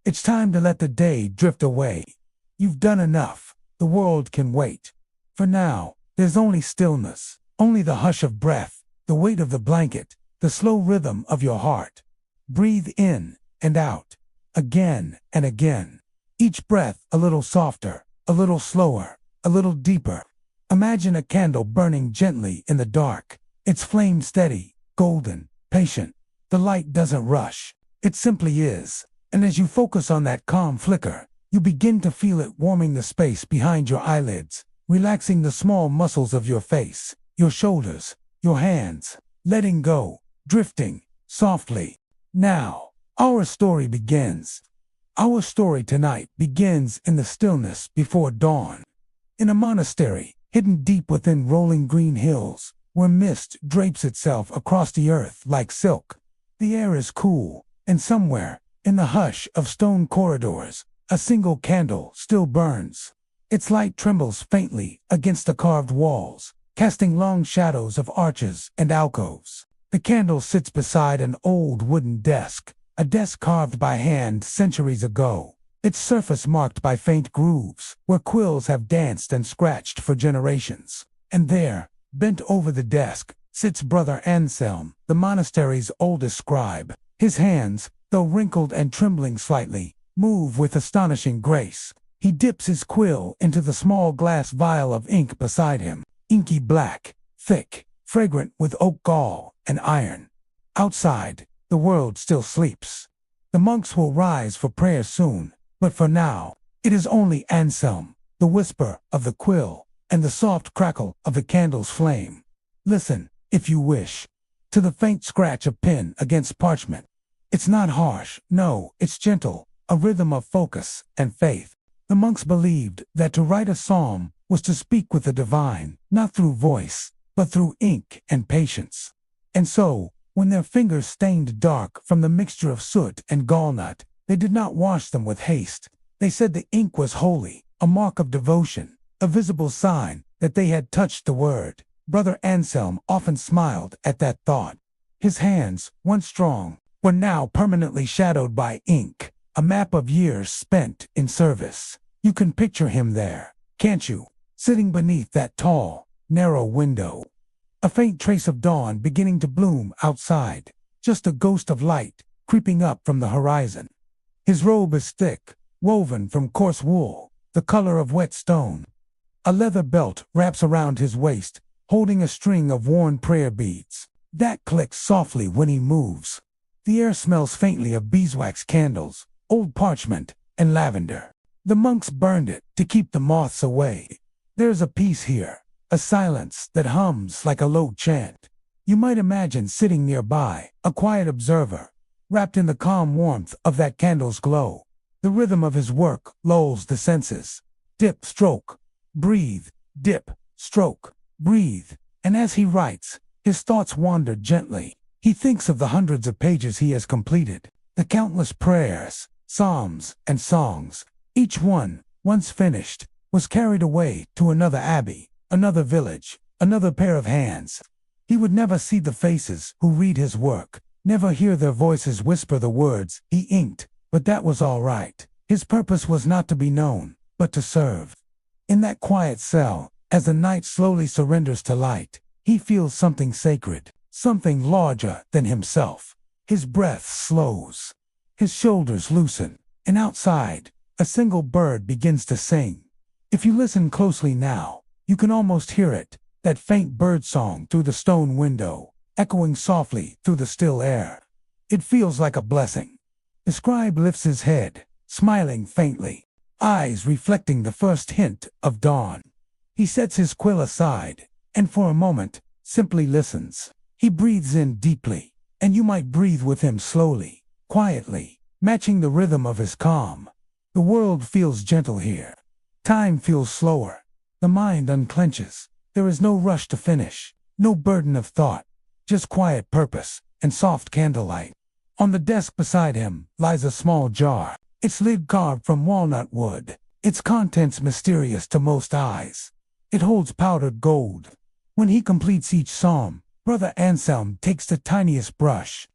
It's time to let the day drift away. You've done enough. The world can wait. For now, there's only stillness, only the hush of breath, the weight of the blanket, the slow rhythm of your heart. Breathe in and out, again and again. Each breath a little softer, a little slower, a little deeper. Imagine a candle burning gently in the dark. Its flame steady, golden, patient. The light doesn't rush. It simply is. And as you focus on that calm flicker, you begin to feel it warming the space behind your eyelids, relaxing the small muscles of your face, your shoulders, your hands, letting go, drifting, softly. Now, our story begins. Our story tonight begins in the stillness before dawn. In a monastery, hidden deep within rolling green hills, where mist drapes itself across the earth like silk. The air is cool, and somewhere, in the hush of stone corridors, a single candle still burns. Its light trembles faintly against the carved walls, casting long shadows of arches and alcoves. The candle sits beside an old wooden desk, a desk carved by hand centuries ago, its surface marked by faint grooves, where quills have danced and scratched for generations. And there, bent over the desk, sits Brother Anselm, the monastery's oldest scribe. His hands, though wrinkled and trembling slightly, move with astonishing grace. He dips his quill into the small glass vial of ink beside him, inky black, thick, fragrant with oak gall and iron. Outside, the world still sleeps. The monks will rise for prayer soon, but for now, it is only Anselm, the whisper of the quill, and the soft crackle of the candle's flame. Listen, if you wish, to the faint scratch of pen against parchment. It's not harsh, no, it's gentle, a rhythm of focus and faith. The monks believed that to write a psalm was to speak with the divine, not through voice, but through ink and patience. And so, when their fingers stained dark from the mixture of soot and gallnut, they did not wash them with haste. They said the ink was holy, a mark of devotion, a visible sign that they had touched the word. Brother Anselm often smiled at that thought. His hands, once strong, were now permanently shadowed by ink, a map of years spent in service. You can picture him there, can't you? Sitting beneath that tall, narrow window. A faint trace of dawn beginning to bloom outside, just a ghost of light creeping up from the horizon. His robe is thick, woven from coarse wool, the color of wet stone. A leather belt wraps around his waist, holding a string of worn prayer beads. That clicks softly when he moves. The air smells faintly of beeswax candles, old parchment, and lavender. The monks burned it to keep the moths away. There's a peace here, a silence that hums like a low chant. You might imagine sitting nearby, a quiet observer, wrapped in the calm warmth of that candle's glow. The rhythm of his work lulls the senses. Dip, stroke, breathe, dip, stroke, breathe. And as he writes, his thoughts wander gently. He thinks of the hundreds of pages he has completed, the countless prayers, psalms, and songs. Each one, once finished, was carried away to another abbey, another village, another pair of hands. He would never see the faces who read his work, never hear their voices whisper the words he inked, but that was all right. His purpose was not to be known, but to serve. In that quiet cell, as the night slowly surrenders to light, he feels something sacred, something larger than himself. His breath slows. His shoulders loosen, and outside, a single bird begins to sing. If you listen closely now, you can almost hear it, that faint bird song through the stone window, echoing softly through the still air. It feels like a blessing. The scribe lifts his head, smiling faintly, eyes reflecting the first hint of dawn. He sets his quill aside, and for a moment, simply listens. He breathes in deeply, and you might breathe with him slowly, quietly, matching the rhythm of his calm. The world feels gentle here. Time feels slower. The mind unclenches. There is no rush to finish, no burden of thought, just quiet purpose and soft candlelight. On the desk beside him lies a small jar, its lid carved from walnut wood, its contents mysterious to most eyes. It holds powdered gold. When he completes each psalm, Brother Anselm takes the tiniest brush.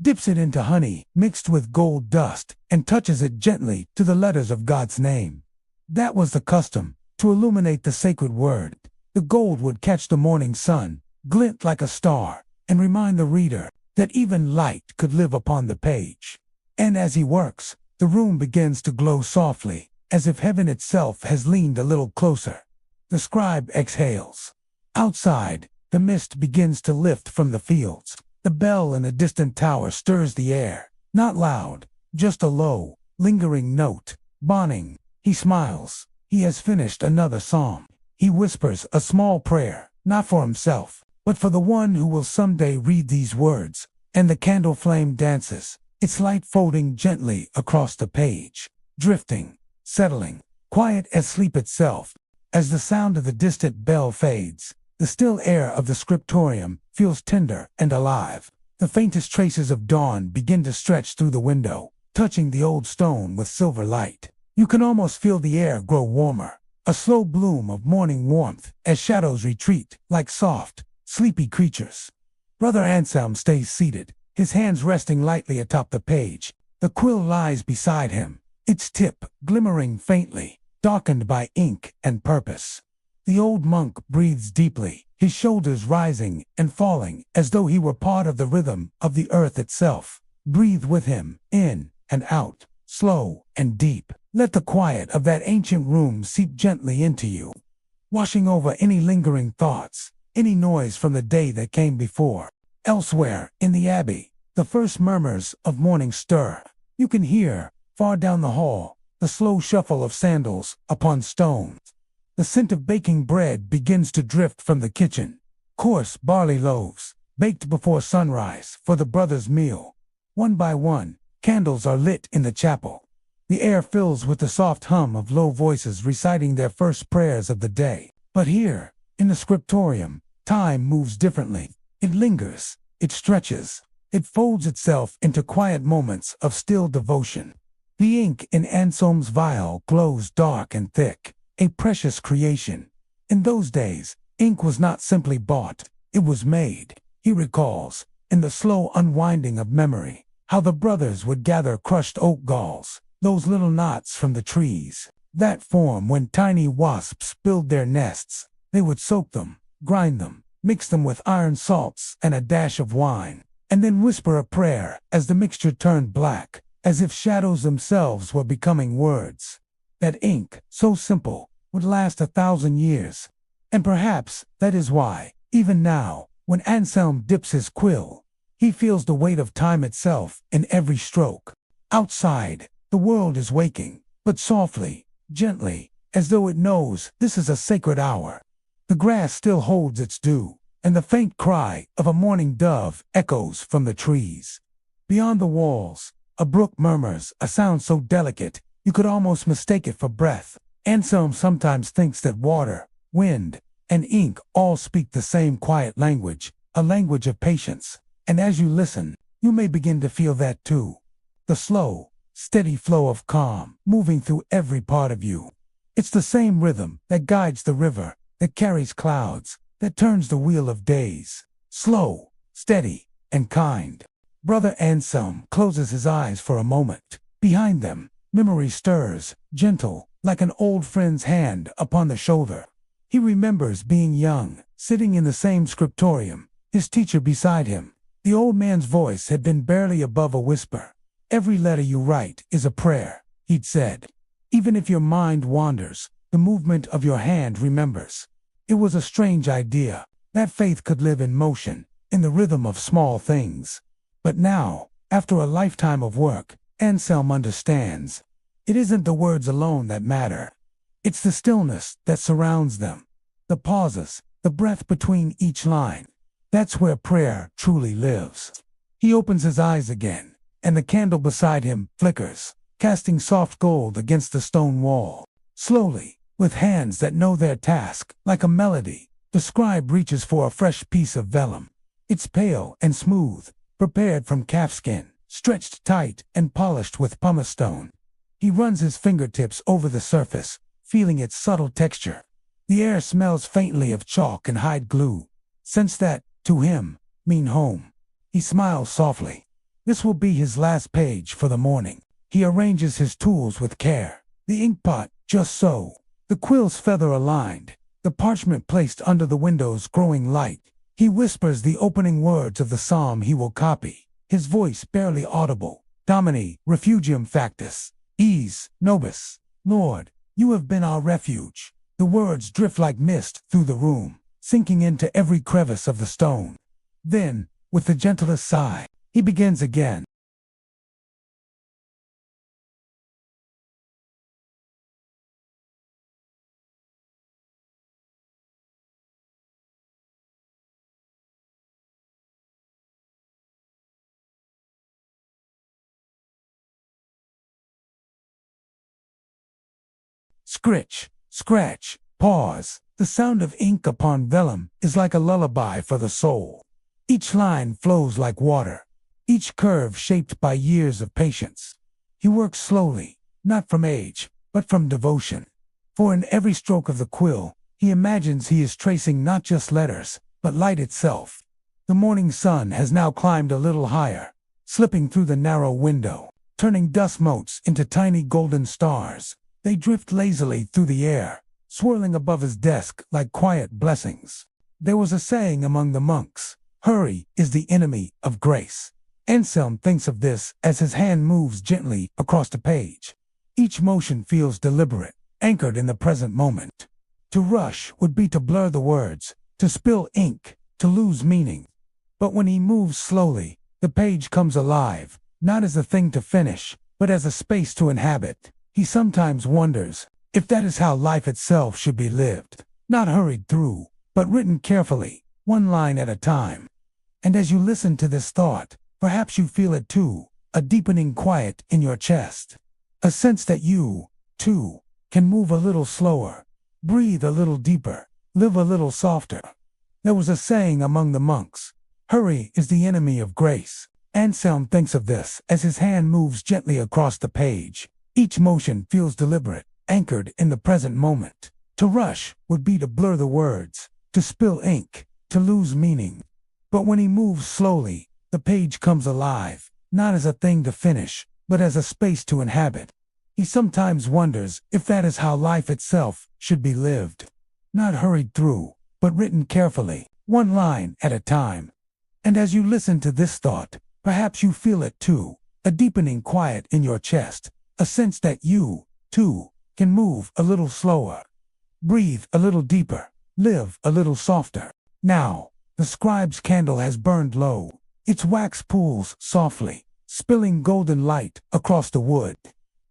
dips it into honey mixed with gold dust, and touches it gently to the letters of God's name. That was the custom, to illuminate the sacred word. The gold would catch the morning sun, glint like a star, and remind the reader that even light could live upon the page. And as he works, the room begins to glow softly, as if heaven itself has leaned a little closer. The scribe exhales. Outside, the mist begins to lift from the fields. The bell in a distant tower stirs the air, not loud, just a low, lingering note. Bonning. He smiles. He has finished another psalm. He whispers a small prayer, not for himself, but for the one who will someday read these words. And the candle flame dances, its light folding gently across the page, drifting, settling, quiet as sleep itself. As the sound of the distant bell fades, the still air of the scriptorium feels tender and alive. The faintest traces of dawn begin to stretch through the window, touching the old stone with silver light. You can almost feel the air grow warmer, a slow bloom of morning warmth as shadows retreat like soft, sleepy creatures. Brother Anselm stays seated, his hands resting lightly atop the page. The quill lies beside him, its tip glimmering faintly, darkened by ink and purpose. The old monk breathes deeply, his shoulders rising and falling as though he were part of the rhythm of the earth itself. Breathe with him, in and out, slow and deep. Let the quiet of that ancient room seep gently into you, washing over any lingering thoughts, any noise from the day that came before. Elsewhere, in the abbey, the first murmurs of morning stir. You can hear, far down the hall, the slow shuffle of sandals upon stones. The scent of baking bread begins to drift from the kitchen. Coarse barley loaves, baked before sunrise for the brothers' meal. One by one, candles are lit in the chapel. The air fills with the soft hum of low voices reciting their first prayers of the day. But here, in the scriptorium, time moves differently. It lingers, it stretches, it folds itself into quiet moments of still devotion. The ink in Anselm's vial glows dark and thick, a precious creation. In those days, ink was not simply bought, it was made. He recalls, in the slow unwinding of memory, how the brothers would gather crushed oak galls, those little knots from the trees, that form when tiny wasps build their nests. They would soak them, grind them, mix them with iron salts and a dash of wine, and then whisper a prayer as the mixture turned black, as if shadows themselves were becoming words. That ink, so simple, would last 1,000 years. And perhaps that is why, even now, when Anselm dips his quill, he feels the weight of time itself in every stroke. Outside, the world is waking, but softly, gently, as though it knows this is a sacred hour. The grass still holds its dew, and the faint cry of a morning dove echoes from the trees. Beyond the walls, a brook murmurs, a sound so delicate you could almost mistake it for breath. Anselm sometimes thinks that water, wind, and ink all speak the same quiet language, a language of patience. And as you listen, you may begin to feel that too. The slow, steady flow of calm moving through every part of you. It's the same rhythm that guides the river, that carries clouds, that turns the wheel of days. Slow, steady, and kind. Brother Anselm closes his eyes for a moment. Behind them, memory stirs, gentle, like an old friend's hand upon the shoulder. He remembers being young, sitting in the same scriptorium, his teacher beside him. The old man's voice had been barely above a whisper. "Every letter you write is a prayer," he'd said. "Even if your mind wanders, the movement of your hand remembers." It was a strange idea, that faith could live in motion, in the rhythm of small things. But now, after a lifetime of work, Anselm understands. It isn't the words alone that matter. It's the stillness that surrounds them. The pauses, the breath between each line. That's where prayer truly lives. He opens his eyes again, and the candle beside him flickers, casting soft gold against the stone wall. Slowly, with hands that know their task, like a melody, the scribe reaches for a fresh piece of vellum. It's pale and smooth, prepared from calfskin, stretched tight and polished with pumice stone. He runs his fingertips over the surface, feeling its subtle texture. The air smells faintly of chalk and hide glue, scents that, to him, mean home. He smiles softly. This will be his last page for the morning. He arranges his tools with care. The inkpot, just so. The quills feather aligned. The parchment placed under the windows growing light. He whispers the opening words of the psalm he will copy. His voice barely audible. Domini, refugium factus. Ease, nobis. Lord, you have been our refuge. The words drift like mist through the room, sinking into every crevice of the stone. Then, with the gentlest sigh, he begins again. Scritch, scratch, pause. The sound of ink upon vellum is like a lullaby for the soul. Each line flows like water, each curve shaped by years of patience. He works slowly, not from age, but from devotion. For in every stroke of the quill, he imagines he is tracing not just letters, but light itself. The morning sun has now climbed a little higher, slipping through the narrow window, turning dust motes into tiny golden stars. They drift lazily through the air, swirling above his desk like quiet blessings. There was a saying among the monks, "Hurry is the enemy of grace." Anselm thinks of this as his hand moves gently across the page. Each motion feels deliberate, anchored in the present moment. To rush would be to blur the words, to spill ink, to lose meaning. But when he moves slowly, the page comes alive, not as a thing to finish, but as a space to inhabit. He sometimes wonders if that is how life itself should be lived, not hurried through, but written carefully, one line at a time. And as you listen to this thought, perhaps you feel it too, a deepening quiet in your chest. A sense that you, too, can move a little slower, breathe a little deeper, live a little softer. There was a saying among the monks, "Hurry is the enemy of grace." Anselm thinks of this as his hand moves gently across the page. Each motion feels deliberate, anchored in the present moment. To rush would be to blur the words, to spill ink, to lose meaning. But when he moves slowly, the page comes alive, not as a thing to finish, but as a space to inhabit. He sometimes wonders if that is how life itself should be lived. Not hurried through, but written carefully, one line at a time. And as you listen to this thought, perhaps you feel it too, a deepening quiet in your chest. A sense that you, too, can move a little slower, breathe a little deeper, live a little softer. Now, the scribe's candle has burned low. Its wax pools softly, spilling golden light across the wood.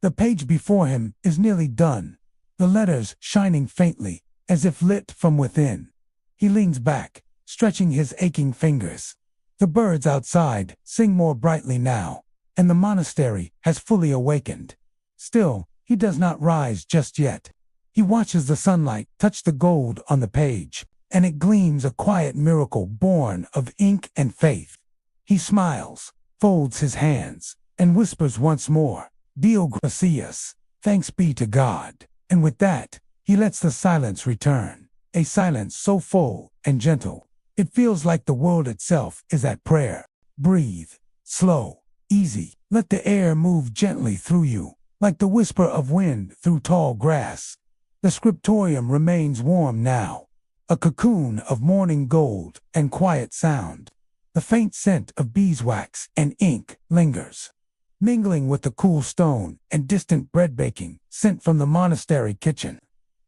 The page before him is nearly done, the letters shining faintly, as if lit from within. He leans back, stretching his aching fingers. The birds outside sing more brightly now, and the monastery has fully awakened. Still, he does not rise just yet. He watches the sunlight touch the gold on the page, and it gleams a quiet miracle born of ink and faith. He smiles, folds his hands, and whispers once more, "Deo gratias, thanks be to God." And with that, he lets the silence return, a silence so full and gentle. It feels like the world itself is at prayer. Breathe, slow, easy. Let the air move gently through you, like the whisper of wind through tall grass. The scriptorium remains warm now, a cocoon of morning gold and quiet sound. The faint scent of beeswax and ink lingers, mingling with the cool stone and distant bread baking sent from the monastery kitchen.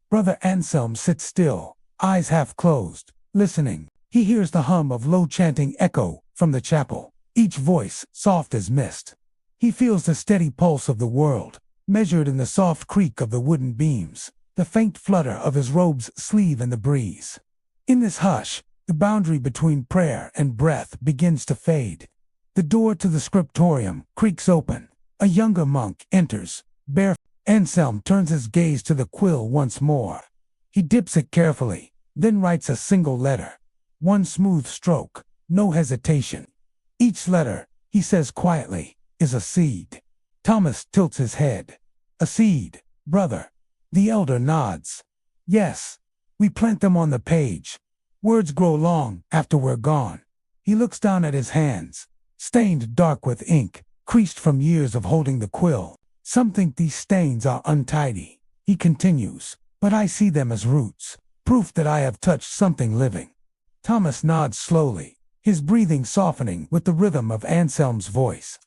Brother Anselm sits still, eyes half closed, listening. He hears the hum of low chanting echo from the chapel, each voice soft as mist. He feels the steady pulse of the world, measured in the soft creak of the wooden beams, the faint flutter of his robe's sleeve in the breeze. In this hush, the boundary between prayer and breath begins to fade. The door to the scriptorium creaks open. A younger monk enters, barefoot. Anselm turns his gaze to the quill once more. He dips it carefully, then writes a single letter. One smooth stroke, no hesitation. Each letter, he says quietly, is a seed. Thomas tilts his head. "A seed, brother." The elder nods. "Yes, we plant them on the page. Words grow long after we're gone." He looks down at his hands. stained dark with ink, creased from years of holding the quill. Some think these stains are untidy. He continues, but I see them as roots, proof that I have touched something living. Thomas nods slowly, his breathing softening with the rhythm of Anselm's voice.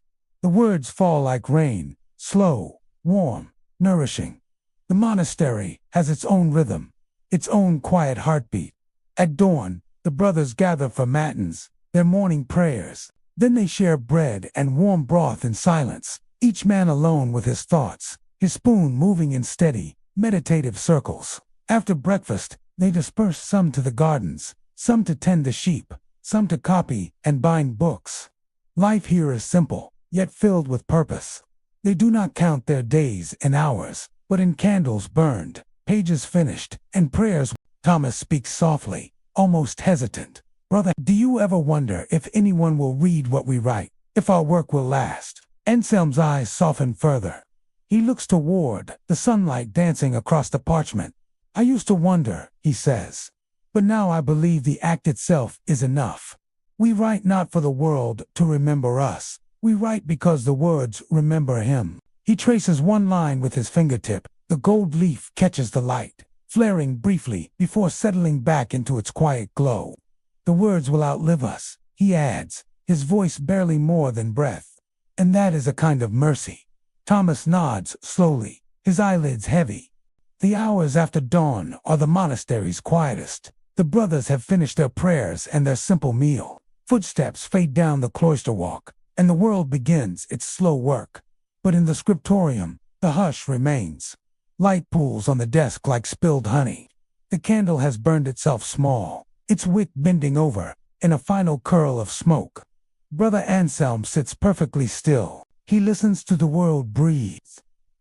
The words fall like rain, slow, warm, nourishing. The monastery has its own rhythm, its own quiet heartbeat. At dawn, the brothers gather for matins, their morning prayers. Then they share bread and warm broth in silence, each man alone with his thoughts, his spoon moving in steady, meditative circles. After breakfast, they disperse, some to the gardens, some to tend the sheep, some to copy and bind books. Life here is simple, yet filled with purpose. They do not count their days and hours, but in candles burned, pages finished, and prayers. Thomas speaks softly, almost hesitant. Brother, do you ever wonder if anyone will read what we write, if our work will last? Anselm's eyes soften further. He looks toward the sunlight dancing across the parchment. I used to wonder, he says, but now I believe the act itself is enough. We write not for the world to remember us. We write because the words remember him. He traces one line with his fingertip. The gold leaf catches the light, flaring briefly before settling back into its quiet glow. The words will outlive us, he adds, his voice barely more than breath. And that is a kind of mercy. Thomas nods slowly, his eyelids heavy. The hours after dawn are the monastery's quietest. The brothers have finished their prayers and their simple meal. Footsteps fade down the cloister walk, and the world begins its slow work. But in the scriptorium, the hush remains. Light pools on the desk like spilled honey. The candle has burned itself small, its wick bending over in a final curl of smoke. Brother Anselm sits perfectly still. He listens to the world breathe.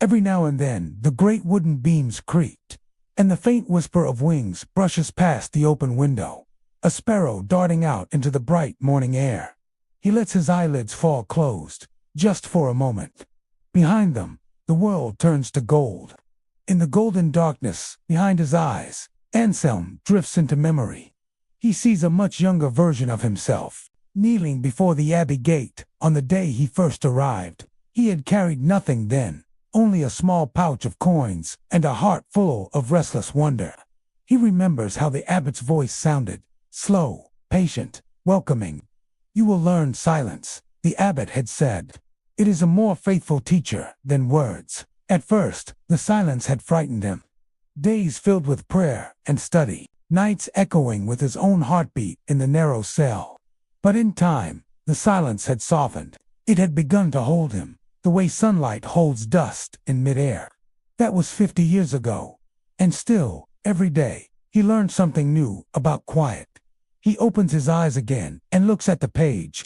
Every now and then, the great wooden beams creak, and the faint whisper of wings brushes past the open window. A sparrow darting out into the bright morning air. He lets his eyelids fall closed, just for a moment. Behind them, the world turns to gold. In the golden darkness, behind his eyes, Anselm drifts into memory. He sees a much younger version of himself, kneeling before the abbey gate on the day he first arrived. He had carried nothing then, only a small pouch of coins and a heart full of restless wonder. He remembers how the abbot's voice sounded, slow, patient, welcoming. You will learn silence, the abbot had said. It is a more faithful teacher than words. At first, the silence had frightened him. Days filled with prayer and study, nights echoing with his own heartbeat in the narrow cell. But in time, the silence had softened. It had begun to hold him, the way sunlight holds dust in midair. That was 50 years ago. And still, every day, he learned something new about quiet. He opens his eyes again and looks at the page.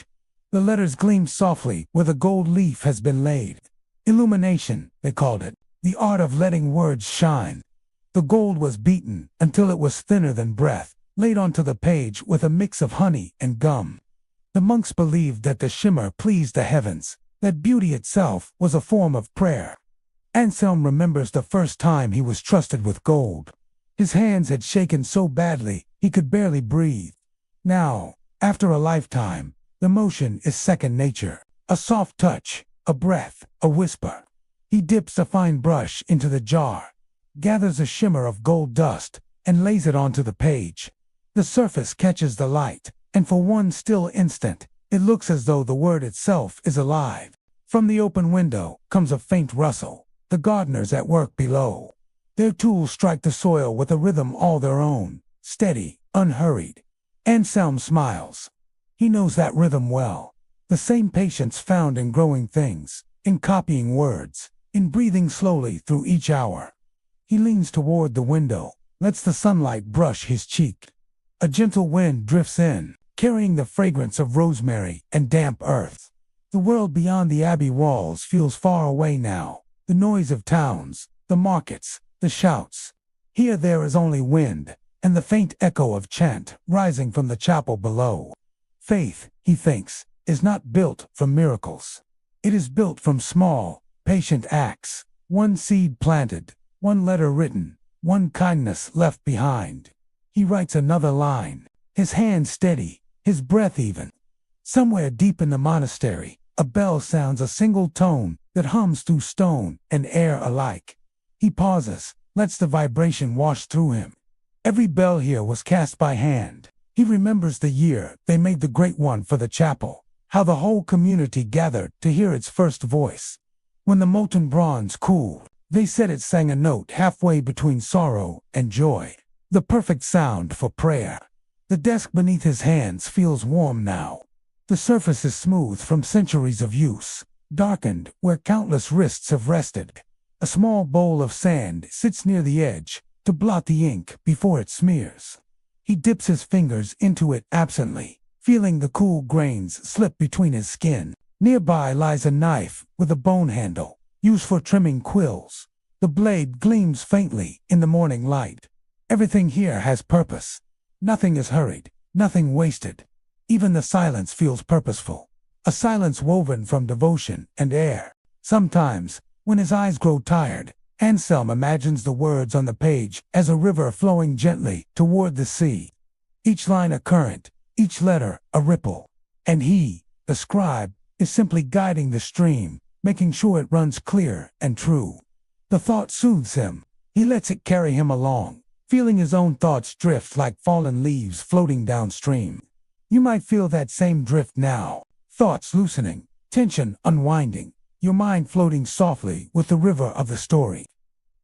The letters gleam softly where the gold leaf has been laid. Illumination, they called it, the art of letting words shine. The gold was beaten until it was thinner than breath, laid onto the page with a mix of honey and gum. The monks believed that the shimmer pleased the heavens, that beauty itself was a form of prayer. Anselm remembers the first time he was trusted with gold. His hands had shaken so badly he could barely breathe. Now, after a lifetime, the motion is second nature, a soft touch, a breath, a whisper. He dips a fine brush into the jar, gathers a shimmer of gold dust, and lays it onto the page. The surface catches the light, and for one still instant, it looks as though the word itself is alive. From the open window comes a faint rustle, the gardeners at work below. Their tools strike the soil with a rhythm all their own, steady, unhurried. Anselm smiles. He knows that rhythm well. The same patience found in growing things, in copying words, in breathing slowly through each hour. He leans toward the window, lets the sunlight brush his cheek. A gentle wind drifts in, carrying the fragrance of rosemary and damp earth. The world beyond the abbey walls feels far away now. The noise of towns, the markets, the shouts. Here there is only wind, and the faint echo of chant rising from the chapel below. Faith, he thinks, is not built from miracles. It is built from small, patient acts, one seed planted, one letter written, one kindness left behind. He writes another line, his hand steady, his breath even. Somewhere deep in the monastery, a bell sounds a single tone that hums through stone and air alike. He pauses, lets the vibration wash through him. Every bell here was cast by hand. He remembers the year they made the great one for the chapel, how the whole community gathered to hear its first voice. When the molten bronze cooled, they said it sang a note halfway between sorrow and joy, the perfect sound for prayer. The desk beneath his hands feels warm now. The surface is smooth from centuries of use, darkened where countless wrists have rested. A small bowl of sand sits near the edge to blot the ink before it smears. He dips his fingers into it absently, feeling the cool grains slip between his skin. Nearby lies a knife with a bone handle, used for trimming quills. The blade gleams faintly in the morning light. Everything here has purpose. Nothing is hurried, nothing wasted. Even the silence feels purposeful, a silence woven from devotion and air. Sometimes, when his eyes grow tired, Anselm imagines the words on the page as a river flowing gently toward the sea. Each line a current, each letter a ripple. And he, the scribe, is simply guiding the stream, making sure it runs clear and true. The thought soothes him. He lets it carry him along, feeling his own thoughts drift like fallen leaves floating downstream. You might feel that same drift now, thoughts loosening, tension unwinding, your mind floating softly with the river of the story.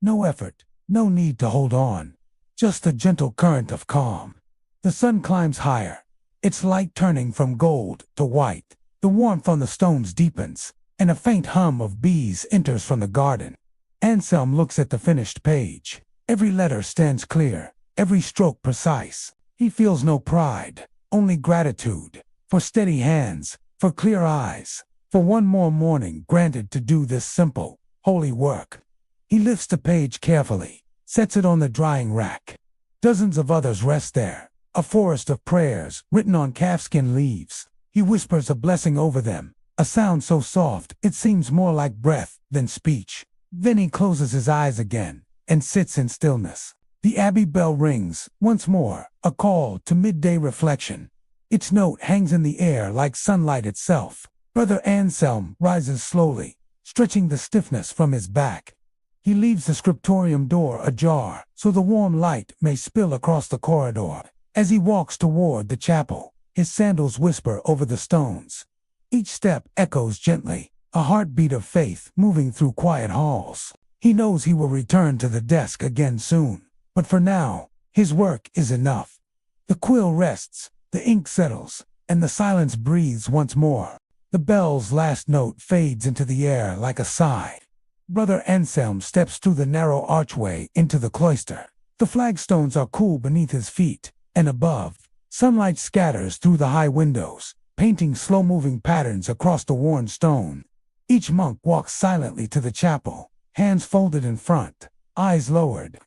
No effort, no need to hold on, just a gentle current of calm. The sun climbs higher, its light turning from gold to white. The warmth on the stones deepens, and a faint hum of bees enters from the garden. Anselm looks at the finished page. Every letter stands clear, every stroke precise. He feels no pride, only gratitude, for steady hands, for clear eyes, for one more morning granted to do this simple, holy work. He lifts the page carefully, sets it on the drying rack. Dozens of others rest there, a forest of prayers written on calfskin leaves. He whispers a blessing over them, a sound so soft it seems more like breath than speech. Then he closes his eyes again and sits in stillness. The abbey bell rings once more, a call to midday reflection. Its note hangs in the air like sunlight itself. Brother Anselm rises slowly, stretching the stiffness from his back. He leaves the scriptorium door ajar so the warm light may spill across the corridor. As he walks toward the chapel, his sandals whisper over the stones. Each step echoes gently, a heartbeat of faith moving through quiet halls. He knows he will return to the desk again soon, but for now, his work is enough. The quill rests, the ink settles, and the silence breathes once more. The bell's last note fades into the air like a sigh. Brother Anselm steps through the narrow archway into the cloister. The flagstones are cool beneath his feet, and above, sunlight scatters through the high windows, painting slow-moving patterns across the worn stone. Each monk walks silently to the chapel, hands folded in front, eyes lowered.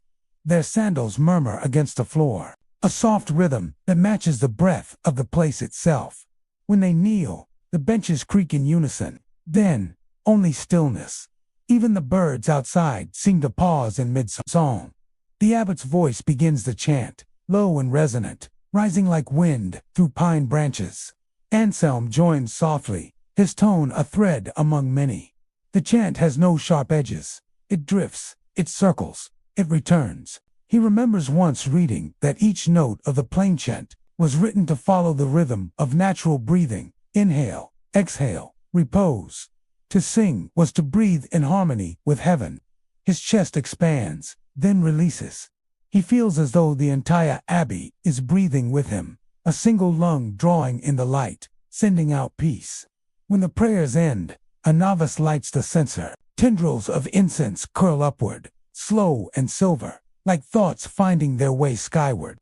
Their sandals murmur against the floor, a soft rhythm that matches the breath of the place itself. When they kneel, the benches creak in unison. Then, only stillness. Even the birds outside seem to pause in mid-song. The abbot's voice begins the chant, low and resonant, rising like wind through pine branches. Anselm joins softly, his tone a thread among many. The chant has no sharp edges. It drifts, it circles, it returns. He remembers once reading that each note of the plain chant was written to follow the rhythm of natural breathing, inhale, exhale, repose. To sing was to breathe in harmony with heaven. His chest expands, then releases. He feels as though the entire abbey is breathing with him, a single lung drawing in the light, sending out peace. When the prayers end, a novice lights the censer. Tendrils of incense curl upward, slow and silver, like thoughts finding their way skyward.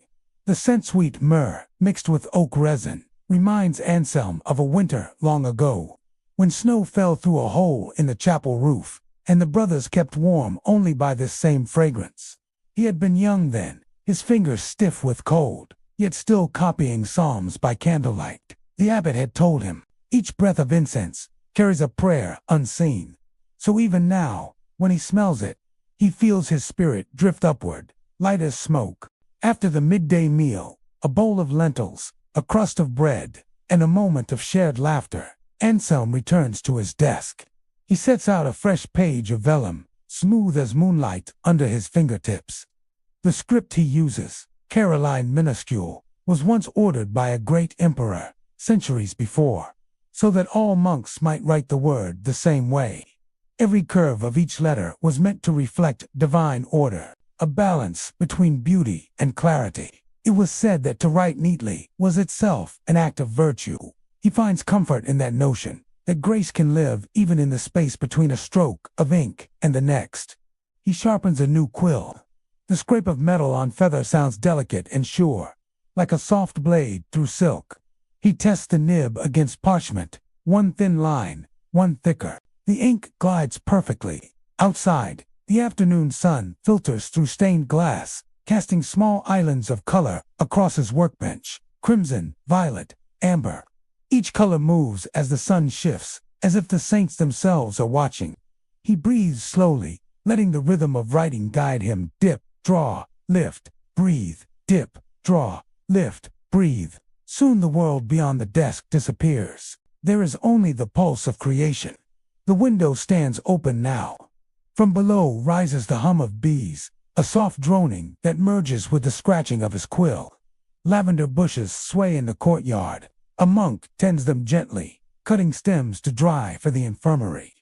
The scent-sweet myrrh, mixed with oak resin, reminds Anselm of a winter long ago, when snow fell through a hole in the chapel roof, and the brothers kept warm only by this same fragrance. He had been young then, his fingers stiff with cold, yet still copying psalms by candlelight. The abbot had told him, each breath of incense carries a prayer unseen. So even now, when he smells it, he feels his spirit drift upward, light as smoke. After the midday meal, a bowl of lentils, a crust of bread, and a moment of shared laughter, Anselm returns to his desk. He sets out a fresh page of vellum, smooth as moonlight, under his fingertips. The script he uses, Caroline minuscule, was once ordered by a great emperor, centuries before, so that all monks might write the word the same way. Every curve of each letter was meant to reflect divine order, a balance between beauty and clarity. It was said that to write neatly was itself an act of virtue. He finds comfort in that notion, that grace can live even in the space between a stroke of ink and the next. He sharpens a new quill. The scrape of metal on feather sounds delicate and sure, like a soft blade through silk. He tests the nib against parchment, one thin line, one thicker. The ink glides perfectly. Outside, the afternoon sun filters through stained glass, casting small islands of color across his workbench: crimson, violet, amber. Each color moves as the sun shifts, as if the saints themselves are watching. He breathes slowly, letting the rhythm of writing guide him. Dip, draw, lift, breathe, dip, draw, lift, breathe. Soon the world beyond the desk disappears. There is only the pulse of creation. The window stands open now. From below rises the hum of bees, a soft droning that merges with the scratching of his quill. Lavender bushes sway in the courtyard. A monk tends them gently, cutting stems to dry for the infirmary.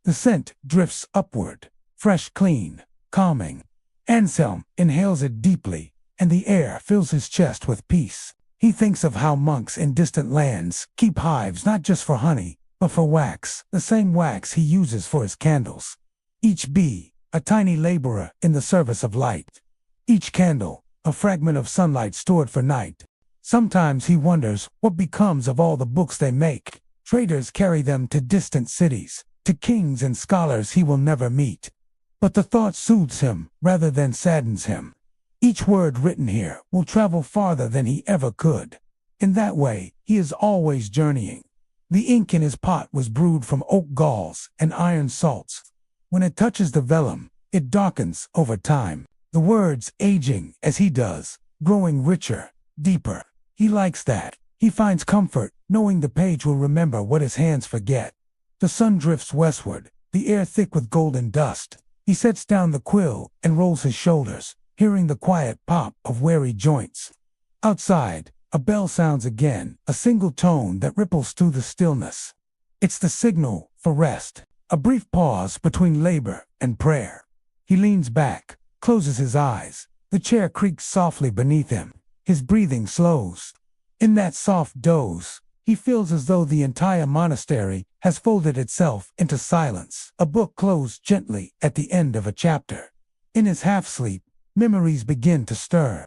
The scent drifts upward, fresh, clean, calming. Anselm inhales it deeply, and the air fills his chest with peace. He thinks of how monks in distant lands keep hives not just for honey, but for wax, the same wax he uses for his candles. Each bee, a tiny laborer in the service of light. Each candle, a fragment of sunlight stored for night. Sometimes he wonders what becomes of all the books they make. Traders carry them to distant cities, to kings and scholars he will never meet. But the thought soothes him rather than saddens him. Each word written here will travel farther than he ever could. In that way, he is always journeying. The ink in his pot was brewed from oak galls and iron salts. When it touches the vellum, it darkens over time, the words aging as he does, growing richer, deeper. He likes that. He finds comfort knowing the page will remember what his hands forget. The sun drifts westward, the air thick with golden dust. He sets down the quill and rolls his shoulders, hearing the quiet pop of weary joints. Outside, a bell sounds again, a single tone that ripples through the stillness. It's the signal for rest, a brief pause between labor and prayer. He leans back, closes his eyes. The chair creaks softly beneath him. His breathing slows. In that soft doze, he feels as though the entire monastery has folded itself into silence. A book closed gently at the end of a chapter. In his half-sleep, memories begin to stir.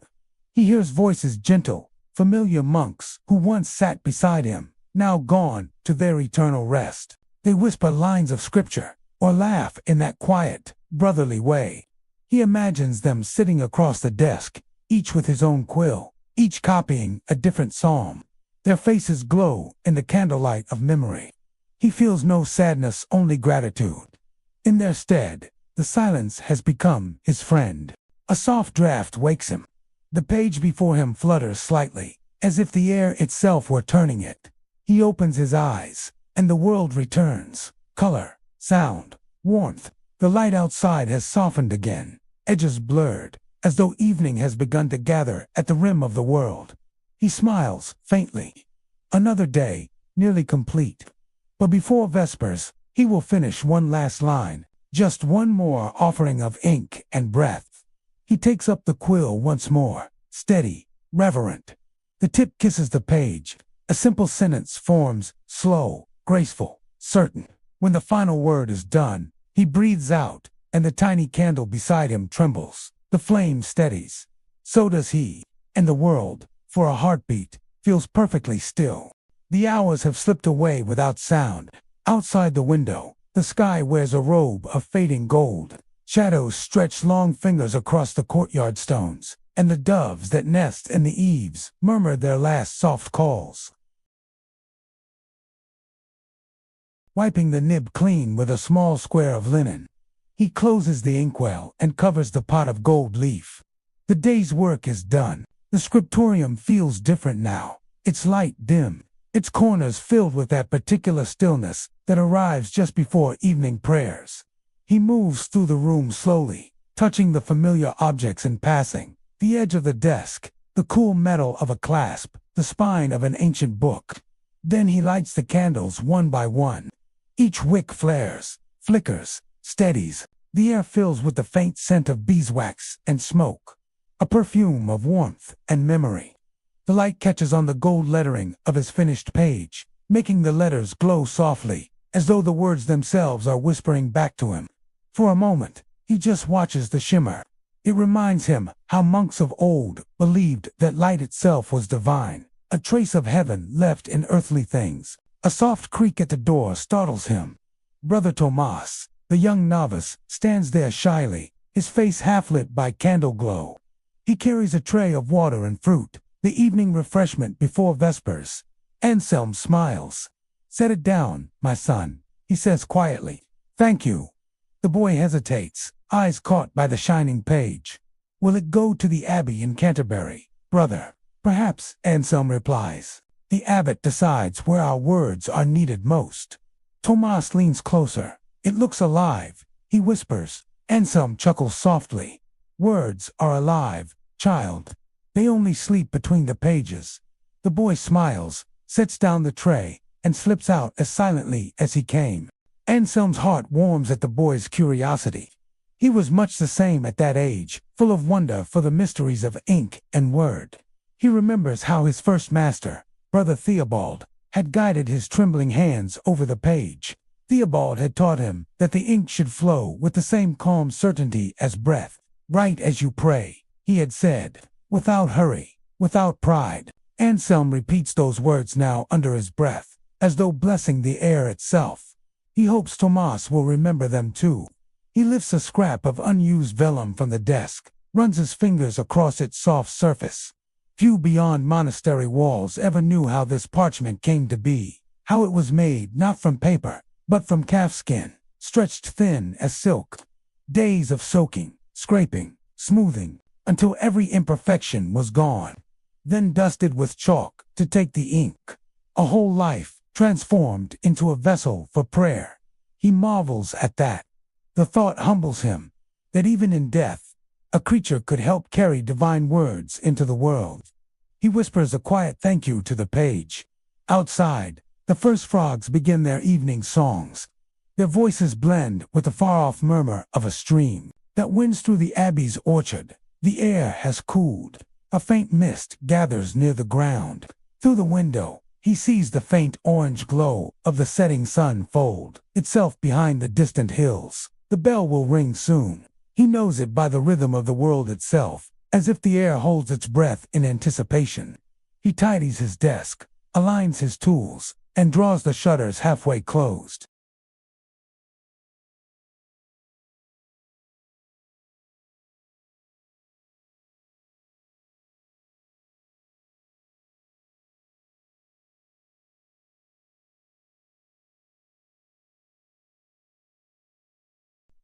He hears voices, gentle, familiar monks who once sat beside him, now gone to their eternal rest. They whisper lines of scripture, or laugh in that quiet, brotherly way. He imagines them sitting across the desk, each with his own quill, each copying a different psalm. Their faces glow in the candlelight of memory. He feels no sadness, only gratitude. In their stead, the silence has become his friend. A soft draft wakes him. The page before him flutters slightly, as if the air itself were turning it. He opens his eyes, and the world returns. Color, sound, warmth. The light outside has softened again, edges blurred, as though evening has begun to gather at the rim of the world. He smiles faintly. Another day, nearly complete. But before vespers, he will finish one last line, just one more offering of ink and breath. He takes up the quill once more, steady, reverent. The tip kisses the page. A simple sentence forms, slow, graceful, certain. When the final word is done, he breathes out, and the tiny candle beside him trembles. The flame steadies. So does he, and the world, for a heartbeat, feels perfectly still. The hours have slipped away without sound. Outside the window, the sky wears a robe of fading gold. Shadows stretch long fingers across the courtyard stones, and the doves that nest in the eaves murmur their last soft calls. Wiping the nib clean with a small square of linen, he closes the inkwell and covers the pot of gold leaf. The day's work is done. The scriptorium feels different now, its light dim, its corners filled with that particular stillness that arrives just before evening prayers. He moves through the room slowly, touching the familiar objects in passing, the edge of the desk, the cool metal of a clasp, the spine of an ancient book. Then he lights the candles one by one. Each wick flares, flickers, steadies. The air fills with the faint scent of beeswax and smoke, a perfume of warmth and memory. The light catches on the gold lettering of his finished page, making the letters glow softly, as though the words themselves are whispering back to him. For a moment, he just watches the shimmer. It reminds him how monks of old believed that light itself was divine, a trace of heaven left in earthly things. A soft creak at the door startles him. Brother Tomas, the young novice, stands there shyly, his face half-lit by candle glow. He carries a tray of water and fruit, the evening refreshment before Vespers. Anselm smiles. "Set it down, my son," he says quietly. "Thank you." The boy hesitates, eyes caught by the shining page. "Will it go to the abbey in Canterbury, brother?" "Perhaps," Anselm replies. "The abbot decides where our words are needed most." Tomas leans closer. "It looks alive," he whispers. Anselm chuckles softly. "Words are alive, child. They only sleep between the pages." The boy smiles, sets down the tray, and slips out as silently as he came. Anselm's heart warms at the boy's curiosity. He was much the same at that age, full of wonder for the mysteries of ink and word. He remembers how his first master, Brother Theobald, had guided his trembling hands over the page. Theobald had taught him that the ink should flow with the same calm certainty as breath. "Write as you pray," he had said, "without hurry, without pride." Anselm repeats those words now under his breath, as though blessing the air itself. He hopes Tomas will remember them too. He lifts a scrap of unused vellum from the desk, runs his fingers across its soft surface. Few beyond monastery walls ever knew how this parchment came to be, how it was made not from paper, but from calfskin, stretched thin as silk. Days of soaking, scraping, smoothing, until every imperfection was gone. Then dusted with chalk to take the ink. A whole life transformed into a vessel for prayer. He marvels at that. The thought humbles him, that even in death, a creature could help carry divine words into the world. He whispers a quiet thank you to the page. Outside, the first frogs begin their evening songs. Their voices blend with the far-off murmur of a stream that winds through the abbey's orchard. The air has cooled. A faint mist gathers near the ground. Through the window, he sees the faint orange glow of the setting sun fold itself behind the distant hills. The bell will ring soon. He knows it by the rhythm of the world itself, as if the air holds its breath in anticipation. He tidies his desk, aligns his tools, and draws the shutters halfway closed.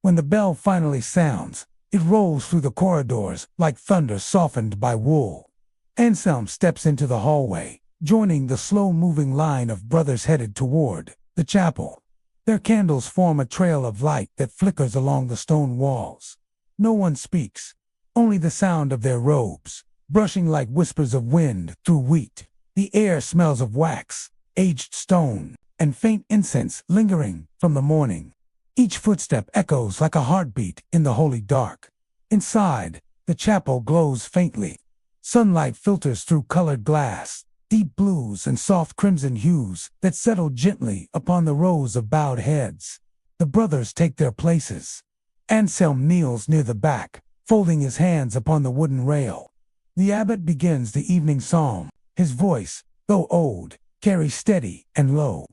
When the bell finally sounds, it rolls through the corridors like thunder softened by wool. Anselm steps into the hallway, joining the slow-moving line of brothers headed toward the chapel. Their candles form a trail of light that flickers along the stone walls. No one speaks, only the sound of their robes, brushing like whispers of wind through wheat. The air smells of wax, aged stone, and faint incense lingering from the morning. Each footstep echoes like a heartbeat in the holy dark. Inside, the chapel glows faintly. Sunlight filters through colored glass, deep blues and soft crimson hues that settle gently upon the rows of bowed heads. The brothers take their places. Anselm kneels near the back, folding his hands upon the wooden rail. The abbot begins the evening psalm. His voice, though old, carries steady and low.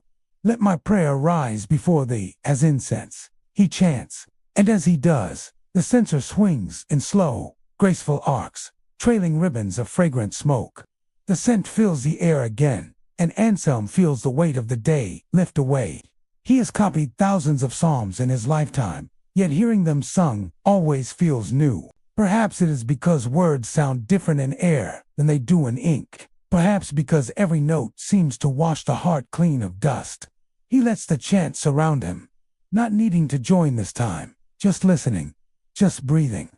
"Let my prayer rise before thee as incense," he chants, and as he does, the censer swings in slow, graceful arcs, trailing ribbons of fragrant smoke. The scent fills the air again, and Anselm feels the weight of the day lift away. He has copied thousands of psalms in his lifetime, yet hearing them sung always feels new. Perhaps it is because words sound different in air than they do in ink. Perhaps because every note seems to wash the heart clean of dust. He lets the chant surround him, not needing to join this time, just listening, just breathing.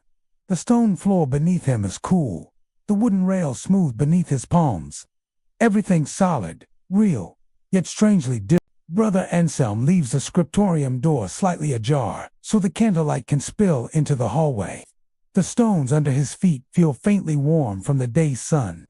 The stone floor beneath him is cool, the wooden rail smooth beneath his palms. Everything solid, real, yet strangely different. Brother Anselm leaves the scriptorium door slightly ajar, so the candlelight can spill into the hallway. The stones under his feet feel faintly warm from the day's sun.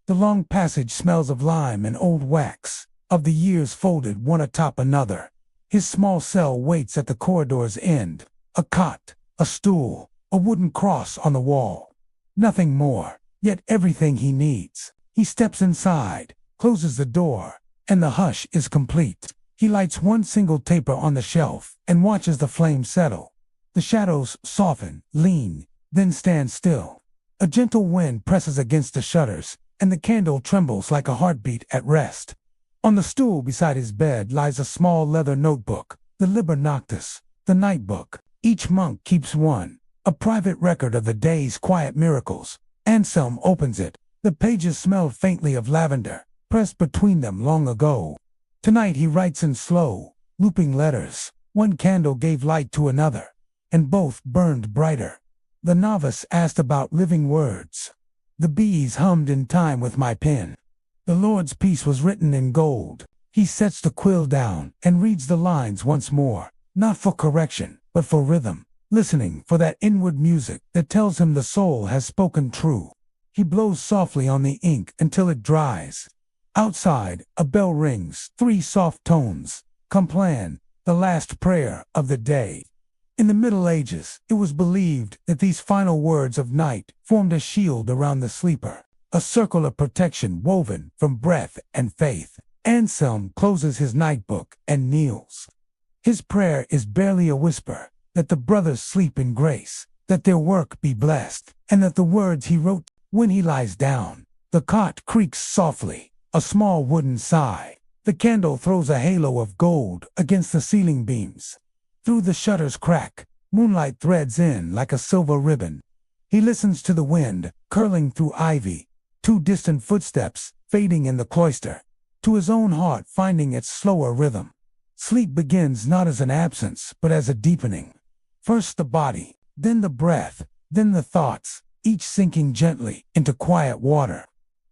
The long passage smells of lime and old wax, of the years folded one atop another. His small cell waits at the corridor's end, a cot, a stool, a wooden cross on the wall. Nothing more, yet everything he needs. He steps inside, closes the door, and the hush is complete. He lights one single taper on the shelf and watches the flames settle. The shadows soften, lean, then stand still. A gentle wind presses against the shutters, and the candle trembles like a heartbeat at rest. On the stool beside his bed lies a small leather notebook, the Liber Noctis, the night book. Each monk keeps one, a private record of the day's quiet miracles. Anselm opens it. The pages smell faintly of lavender, pressed between them long ago. Tonight he writes in slow, looping letters. One candle gave light to another, and both burned brighter. The novice asked about living words. The bees hummed in time with my pen. The Lord's peace was written in gold. He sets the quill down and reads the lines once more, not for correction, but for rhythm, listening for that inward music that tells him the soul has spoken true. He blows softly on the ink until it dries. Outside, a bell rings, 3 soft tones. Complan, the last prayer of the day. In the Middle Ages, it was believed that these final words of night formed a shield around the sleeper, a circle of protection woven from breath and faith. Anselm closes his nightbook and kneels. His prayer is barely a whisper, that the brothers sleep in grace, that their work be blessed, and that the words he wrote. When he lies down, the cot creaks softly, a small wooden sigh. The candle throws a halo of gold against the ceiling beams. Through the shutter's crack, moonlight threads in like a silver ribbon. He listens to the wind, curling through ivy, to distant footsteps, fading in the cloister, to his own heart finding its slower rhythm. Sleep begins not as an absence, but as a deepening. First the body, then the breath, then the thoughts, each sinking gently into quiet water.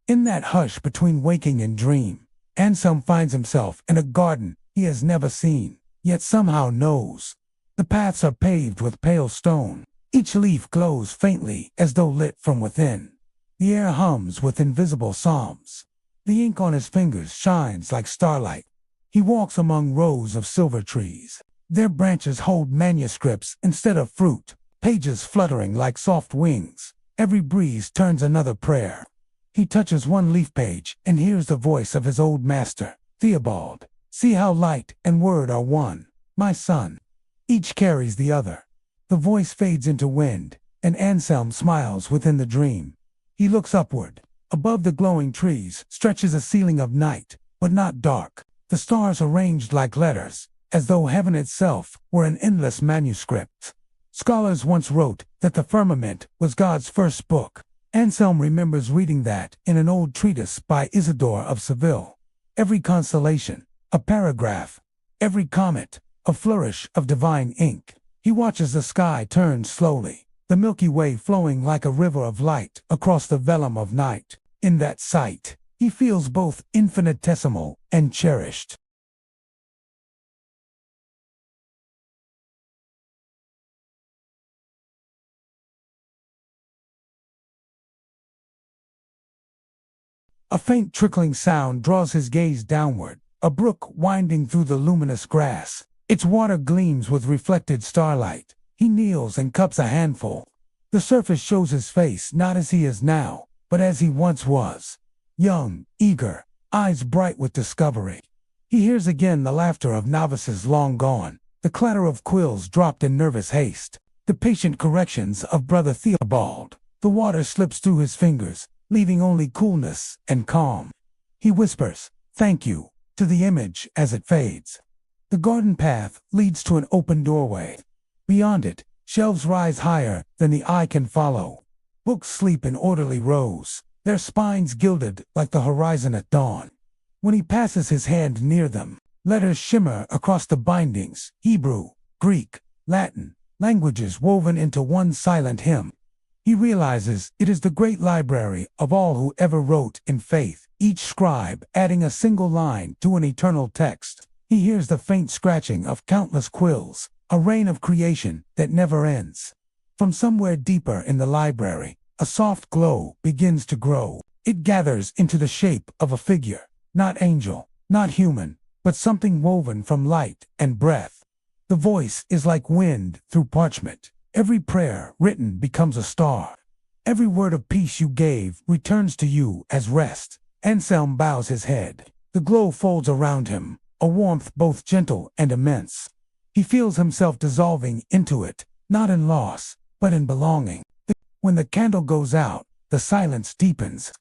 In that hush between waking and dream, Anselm finds himself in a garden he has never seen, yet somehow knows. The paths are paved with pale stone. Each leaf glows faintly as though lit from within. The air hums with invisible psalms. The ink on his fingers shines like starlight. He walks among rows of silver trees. Their branches hold manuscripts instead of fruit, pages fluttering like soft wings. Every breeze turns another prayer. He touches one leaf page and hears the voice of his old master, Theobald. See how light and word are one, my son. Each carries the other. The voice fades into wind, and Anselm smiles within the dream. He looks upward. Above the glowing trees stretches a ceiling of night, but not dark. The stars arranged like letters, as though heaven itself were an endless manuscript. Scholars once wrote that the firmament was God's first book. Anselm remembers reading that in an old treatise by Isidore of Seville. Every constellation, a paragraph. Every comet, a flourish of divine ink. He watches the sky turn slowly, the Milky Way flowing like a river of light across the vellum of night. In that sight, he feels both infinitesimal and cherished. A faint trickling sound draws his gaze downward, a brook winding through the luminous grass. Its water gleams with reflected starlight. He kneels and cups a handful. The surface shows his face not as he is now, but as he once was. Young, eager, eyes bright with discovery. He hears again the laughter of novices long gone, the clatter of quills dropped in nervous haste, the patient corrections of Brother Theobald. The water slips through his fingers, leaving only coolness and calm. He whispers, "Thank you," to the image as it fades. The garden path leads to an open doorway. Beyond it, shelves rise higher than the eye can follow. Books sleep in orderly rows. their spines gilded like the horizon at dawn. When he passes his hand near them, letters shimmer across the bindings, Hebrew, Greek, Latin, languages woven into one silent hymn. He realizes it is the great library of all who ever wrote in faith, each scribe adding a single line to an eternal text. He hears the faint scratching of countless quills, a rain of creation that never ends. From somewhere deeper in the library, a soft glow begins to grow. It gathers into the shape of a figure, not angel, not human, but something woven from light and breath. The voice is like wind through parchment. Every prayer written becomes a star. Every word of peace you gave returns to you as rest. Anselm bows his head. The glow folds around him, a warmth both gentle and immense. He feels himself dissolving into it, not in loss, but in belonging. When the candle goes out, the silence deepens.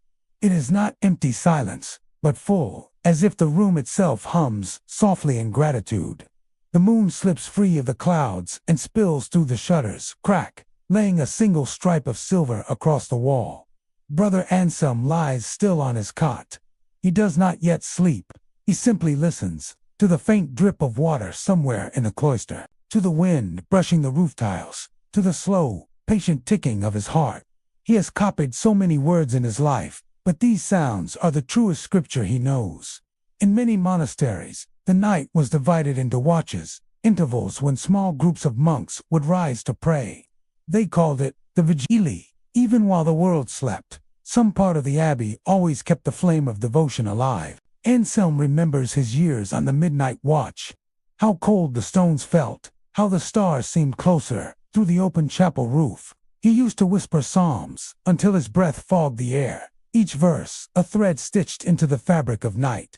It is not empty silence, but full, as if the room itself hums softly in gratitude. The moon slips free of the clouds and spills through the shutters, crack, laying a single stripe of silver across the wall. Brother Anselm lies still on his cot. He does not yet sleep. He simply listens, to the faint drip of water somewhere in the cloister, to the wind brushing the roof tiles, to the slow, patient ticking of his heart. He has copied so many words in his life, but these sounds are the truest scripture he knows. In many monasteries, the night was divided into watches, intervals when small groups of monks would rise to pray. They called it the vigili. Even while the world slept, some part of the abbey always kept the flame of devotion alive. Anselm remembers his years on the midnight watch. How cold the stones felt, how the stars seemed closer through the open chapel roof. He used to whisper psalms until his breath fogged the air, each verse a thread stitched into the fabric of night.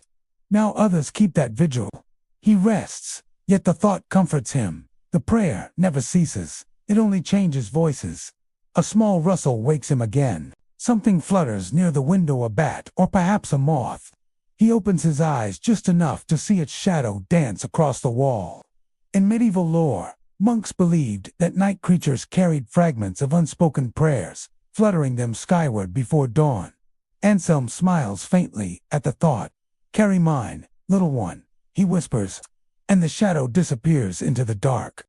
Now others keep that vigil. He rests, yet the thought comforts him. The prayer never ceases, it only changes voices. A small rustle wakes him again. Something flutters near the window, a bat or perhaps a moth. He opens his eyes just enough to see its shadow dance across the wall. In medieval lore, monks believed that night creatures carried fragments of unspoken prayers, fluttering them skyward before dawn. Anselm smiles faintly at the thought. "Carry mine, little one," he whispers, and the shadow disappears into the dark.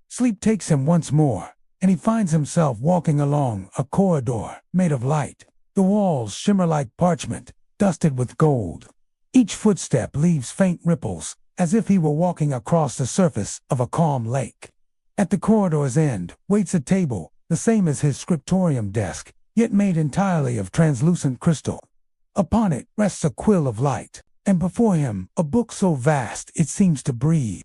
Sleep takes him once more, and he finds himself walking along a corridor made of light. The walls shimmer like parchment, dusted with gold. Each footstep leaves faint ripples, as if he were walking across the surface of a calm lake. At the corridor's end waits a table, the same as his scriptorium desk, yet made entirely of translucent crystal. Upon it rests a quill of light, and before him a book so vast it seems to breathe.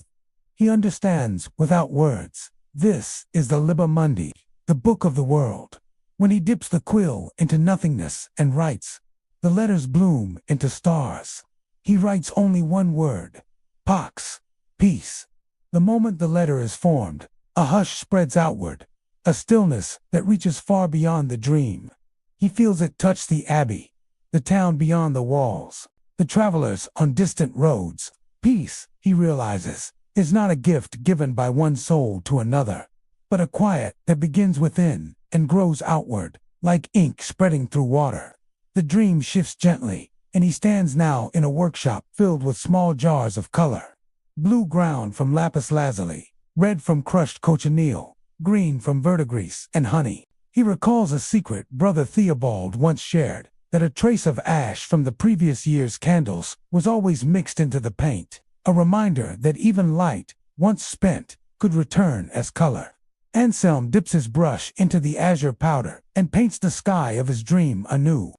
He understands without words. This is the Liber Mundi, the book of the world. When he dips the quill into nothingness and writes, the letters bloom into stars. He writes only one word: Pax, peace. The moment the letter is formed, a hush spreads outward, a stillness that reaches far beyond the dream. He feels it touch the abbey, the town beyond the walls, the travelers on distant roads. Peace, he realizes, is not a gift given by one soul to another, but a quiet that begins within and grows outward, like ink spreading through water. The dream shifts gently, and he stands now in a workshop filled with small jars of color. Blue ground from lapis lazuli, red from crushed cochineal, green from verdigris and honey. He recalls a secret Brother Theobald once shared, that a trace of ash from the previous year's candles was always mixed into the paint. A reminder that even light, once spent, could return as color. Anselm dips his brush into the azure powder and paints the sky of his dream anew.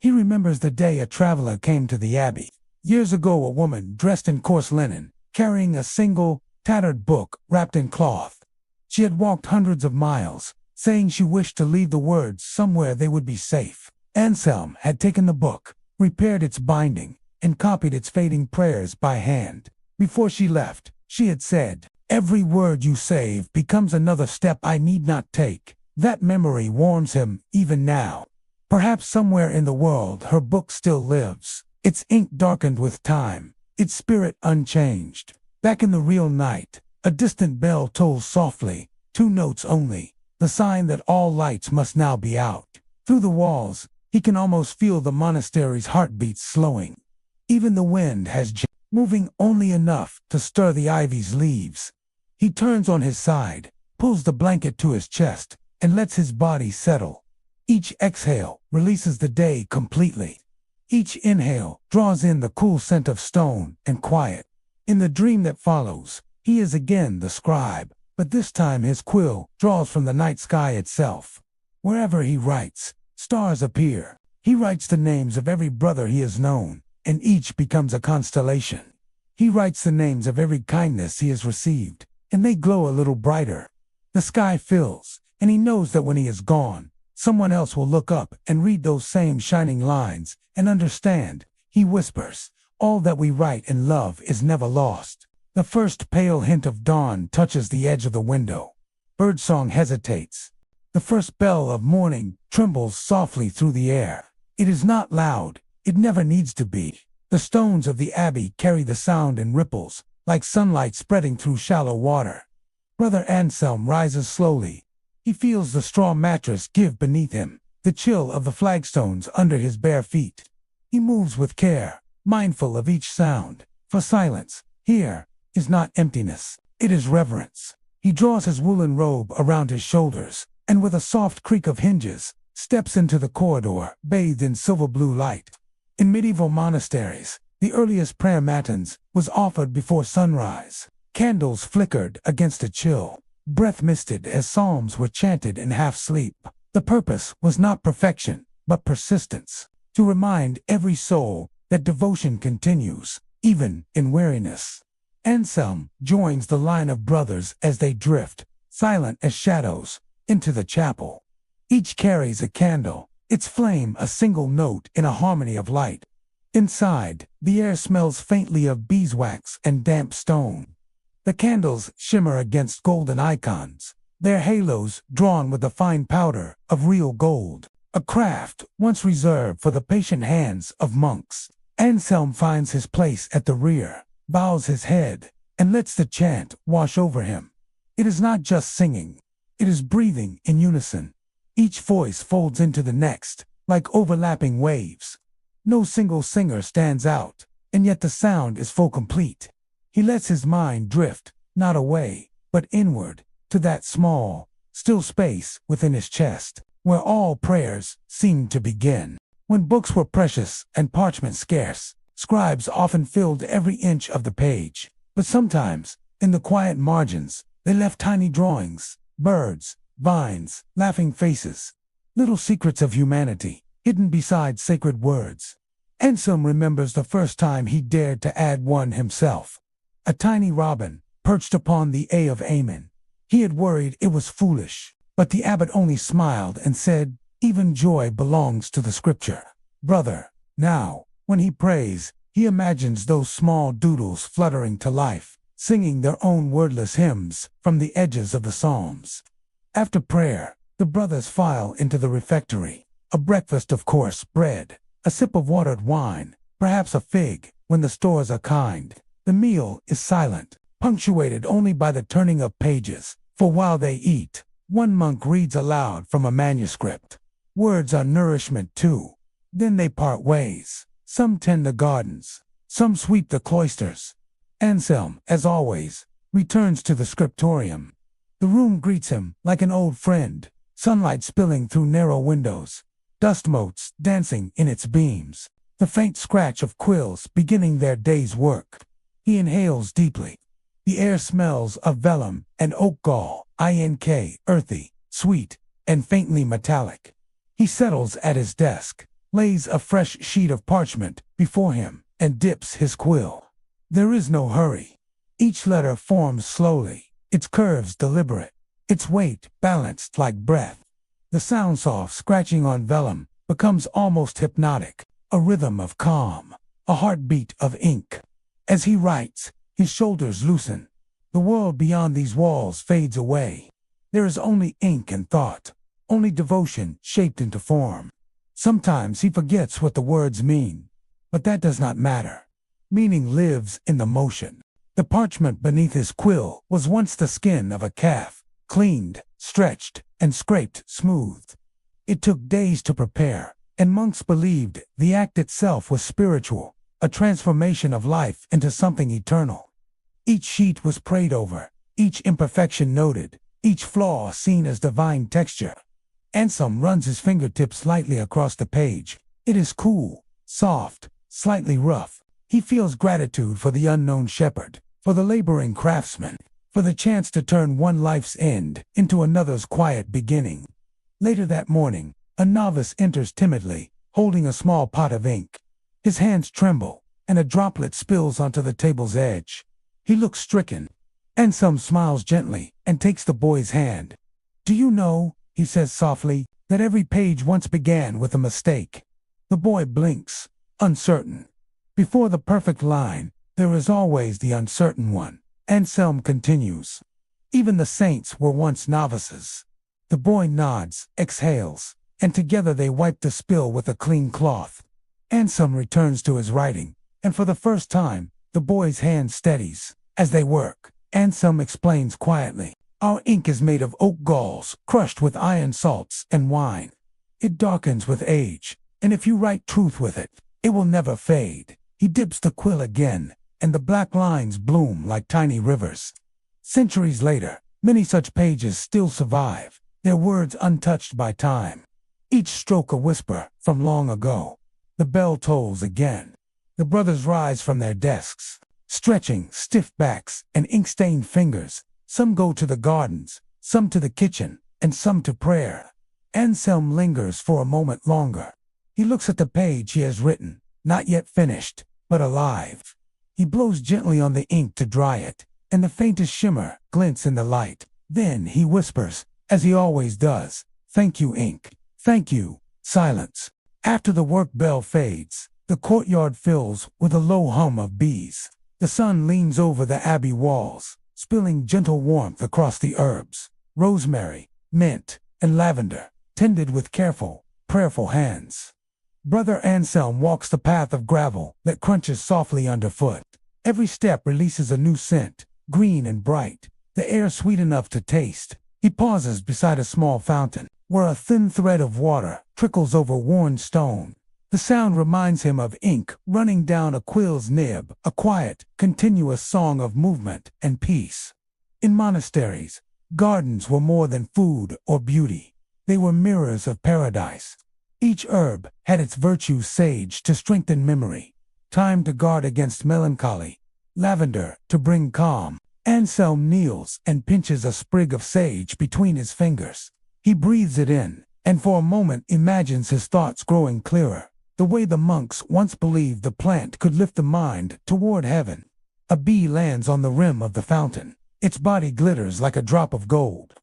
He remembers the day a traveler came to the abbey. Years ago, a woman dressed in coarse linen, carrying a single, tattered book wrapped in cloth. She had walked hundreds of miles, saying she wished to leave the words somewhere they would be safe. Anselm had taken the book, repaired its binding, and copied its fading prayers by hand. Before she left, she had said, "Every word you save becomes another step I need not take." That memory warms him even now. Perhaps somewhere in the world her book still lives, its ink darkened with time, its spirit unchanged. Back in the real night, a distant bell tolls softly, 2 notes only, the sign that all lights must now be out. Through the walls, he can almost feel the monastery's heartbeats slowing. Even the wind has moving only enough to stir the ivy's leaves. He turns on his side, pulls the blanket to his chest, and lets his body settle. Each exhale releases the day completely. Each inhale draws in the cool scent of stone and quiet. In the dream that follows, he is again the scribe, but this time his quill draws from the night sky itself. Wherever he writes, stars appear. He writes the names of every brother he has known, and each becomes a constellation. He writes the names of every kindness he has received, and they glow a little brighter. The sky fills, and he knows that when he is gone, someone else will look up and read those same shining lines and understand. He whispers, "All that we write and love is never lost." The first pale hint of dawn touches the edge of the window. Birdsong hesitates. The first bell of morning trembles softly through the air. It is not loud. It never needs to be. The stones of the abbey carry the sound in ripples, like sunlight spreading through shallow water. Brother Anselm rises slowly. He feels the straw mattress give beneath him, the chill of the flagstones under his bare feet. He moves with care, mindful of each sound, for silence, here, is not emptiness, it is reverence. He draws his woolen robe around his shoulders, and with a soft creak of hinges, steps into the corridor, bathed in silver blue light. In medieval monasteries, the earliest prayer matins was offered before sunrise. Candles flickered against a chill, breath misted as psalms were chanted in half-sleep. The purpose was not perfection, but persistence, to remind every soul that devotion continues, even in weariness. Anselm joins the line of brothers as they drift, silent as shadows, into the chapel. Each carries a candle, its flame a single note in a harmony of light. Inside, the air smells faintly of beeswax and damp stone. The candles shimmer against golden icons, their halos drawn with the fine powder of real gold, a craft once reserved for the patient hands of monks. Anselm finds his place at the rear, bows his head, and lets the chant wash over him. It is not just singing, it is breathing in unison. Each voice folds into the next, like overlapping waves. No single singer stands out, and yet the sound is full complete. He lets his mind drift, not away, but inward, to that small, still space within his chest, where all prayers seem to begin. When books were precious and parchment scarce, scribes often filled every inch of the page, but sometimes, in the quiet margins, they left tiny drawings, birds, vines, laughing faces, little secrets of humanity, hidden beside sacred words. Anselm remembers the first time he dared to add one himself. A tiny robin, perched upon the A of Amen. He had worried it was foolish, but the abbot only smiled and said, "Even joy belongs to the scripture." Brother, now, when he prays, he imagines those small doodles fluttering to life, singing their own wordless hymns from the edges of the psalms. After prayer, the brothers file into the refectory, a breakfast of coarse bread, a sip of watered wine, perhaps a fig, when the stores are kind. The meal is silent, punctuated only by the turning of pages, for while they eat, one monk reads aloud from a manuscript. Words are nourishment too. Then they part ways. Some tend the gardens, some sweep the cloisters. Anselm, as always, returns to the scriptorium. The room greets him like an old friend, sunlight spilling through narrow windows, dust motes dancing in its beams, the faint scratch of quills beginning their day's work. He inhales deeply. The air smells of vellum and oak gall, earthy, sweet, and faintly metallic. He settles at his desk, lays a fresh sheet of parchment before him, and dips his quill. There is no hurry. Each letter forms slowly, its curves deliberate, its weight balanced like breath. The sound, soft scratching on vellum, becomes almost hypnotic, a rhythm of calm, a heartbeat of ink. As he writes, his shoulders loosen. The world beyond these walls fades away. There is only ink and thought, only devotion shaped into form. Sometimes he forgets what the words mean, but that does not matter. Meaning lives in the motion. The parchment beneath his quill was once the skin of a calf, cleaned, stretched, and scraped smooth. It took days to prepare, and monks believed the act itself was spiritual, a transformation of life into something eternal. Each sheet was prayed over, each imperfection noted, each flaw seen as divine texture. Anselm runs his fingertips lightly across the page. It is cool, soft, slightly rough. He feels gratitude for the unknown shepherd, for the laboring craftsman, for the chance to turn one life's end into another's quiet beginning. Later that morning, a novice enters timidly, holding a small pot of ink. His hands tremble, and a droplet spills onto the table's edge. He looks stricken. Anselm smiles gently and takes the boy's hand. "Do you know," he says softly, "that every page once began with a mistake?" The boy blinks, uncertain. Before the perfect line, there is always the uncertain one. Anselm continues. "Even the saints were once novices." The boy nods, exhales, and together they wipe the spill with a clean cloth. Anselm returns to his writing, and for the first time, the boy's hand steadies. As they work, Anselm explains quietly, "Our ink is made of oak galls, crushed with iron salts and wine. It darkens with age, and if you write truth with it, it will never fade." He dips the quill again, and the black lines bloom like tiny rivers. Centuries later, many such pages still survive, their words untouched by time. Each stroke a whisper from long ago. The bell tolls again. The brothers rise from their desks, stretching stiff backs and ink-stained fingers. Some go to the gardens, some to the kitchen, and some to prayer. Anselm lingers for a moment longer. He looks at the page he has written, not yet finished, but alive. He blows gently on the ink to dry it, and the faintest shimmer glints in the light. Then he whispers, as he always does, "Thank you, ink. Thank you." Silence. After the work bell fades, the courtyard fills with a low hum of bees. The sun leans over the abbey walls, spilling gentle warmth across the herbs. Rosemary, mint, and lavender, tended with careful, prayerful hands. Brother Anselm walks the path of gravel that crunches softly underfoot. Every step releases a new scent, green and bright, the air sweet enough to taste. He pauses beside a small fountain, where a thin thread of water trickles over worn stone. The sound reminds him of ink running down a quill's nib, a quiet, continuous song of movement and peace. In monasteries, gardens were more than food or beauty. They were mirrors of paradise. Each herb had its virtue: sage to strengthen memory, thyme to guard against melancholy, lavender to bring calm. Anselm kneels and pinches a sprig of sage between his fingers. He breathes it in, and for a moment imagines his thoughts growing clearer, the way the monks once believed the plant could lift the mind toward heaven. A bee lands on the rim of the fountain. Its body glitters like a drop of gold.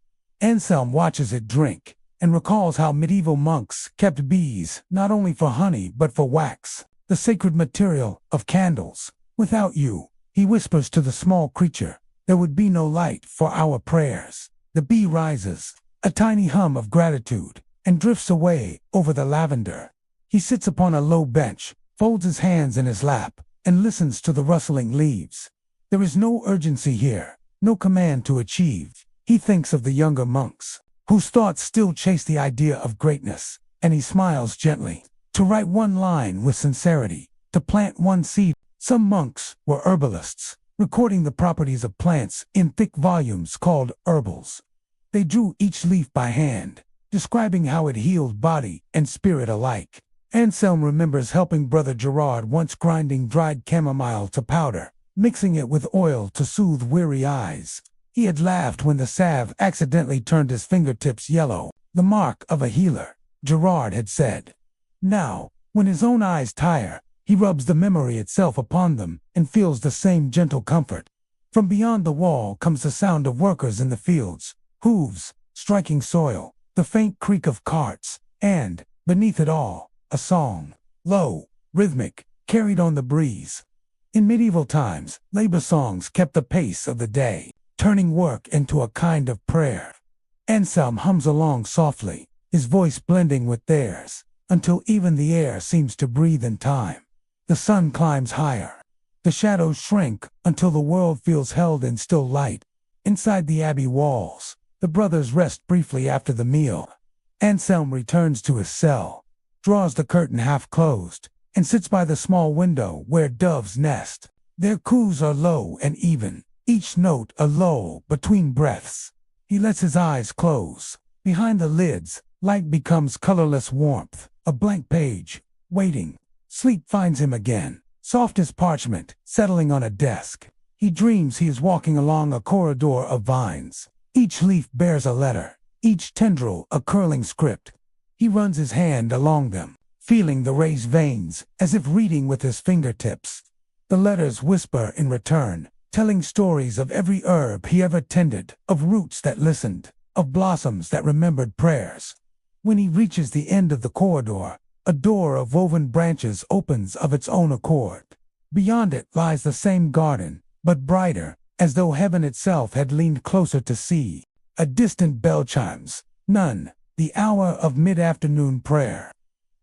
Anselm watches it drink, and recalls how medieval monks kept bees not only for honey but for wax, the sacred material of candles. "Without you," he whispers to the small creature, "there would be no light for our prayers." The bee rises, a tiny hum of gratitude, and drifts away over the lavender. He sits upon a low bench, folds his hands in his lap, and listens to the rustling leaves. There is no urgency here, no command to achieve. He thinks of the younger monks, whose thoughts still chase the idea of greatness, and he smiles gently. To write one line with sincerity, to plant one seed. Some monks were herbalists, recording the properties of plants in thick volumes called herbals. They drew each leaf by hand, describing how it healed body and spirit alike. Anselm remembers helping Brother Gerard once grinding dried chamomile to powder, mixing it with oil to soothe weary eyes. He had laughed when the salve accidentally turned his fingertips yellow, the mark of a healer, Gerard had said. Now, when his own eyes tire, he rubs the memory itself upon them and feels the same gentle comfort. From beyond the wall comes the sound of workers in the fields, hooves striking soil, the faint creak of carts, and, beneath it all, a song, low, rhythmic, carried on the breeze. In medieval times, labor songs kept the pace of the day, turning work into a kind of prayer. Anselm hums along softly, his voice blending with theirs, until even the air seems to breathe in time. The sun climbs higher. The shadows shrink until the world feels held in still light. Inside the abbey walls, the brothers rest briefly after the meal. Anselm returns to his cell, draws the curtain half closed, and sits by the small window where doves nest. Their coos are low and even, each note a lull between breaths. He lets his eyes close. Behind the lids, light becomes colorless warmth, a blank page, waiting. Sleep finds him again, soft as parchment, settling on a desk. He dreams he is walking along a corridor of vines. Each leaf bears a letter, each tendril a curling script. He runs his hand along them, feeling the raised veins, as if reading with his fingertips. The letters whisper in return, telling stories of every herb he ever tended, of roots that listened, of blossoms that remembered prayers. When he reaches the end of the corridor, a door of woven branches opens of its own accord. Beyond it lies the same garden, but brighter, as though heaven itself had leaned closer to see. A distant bell chimes, none, the hour of mid-afternoon prayer.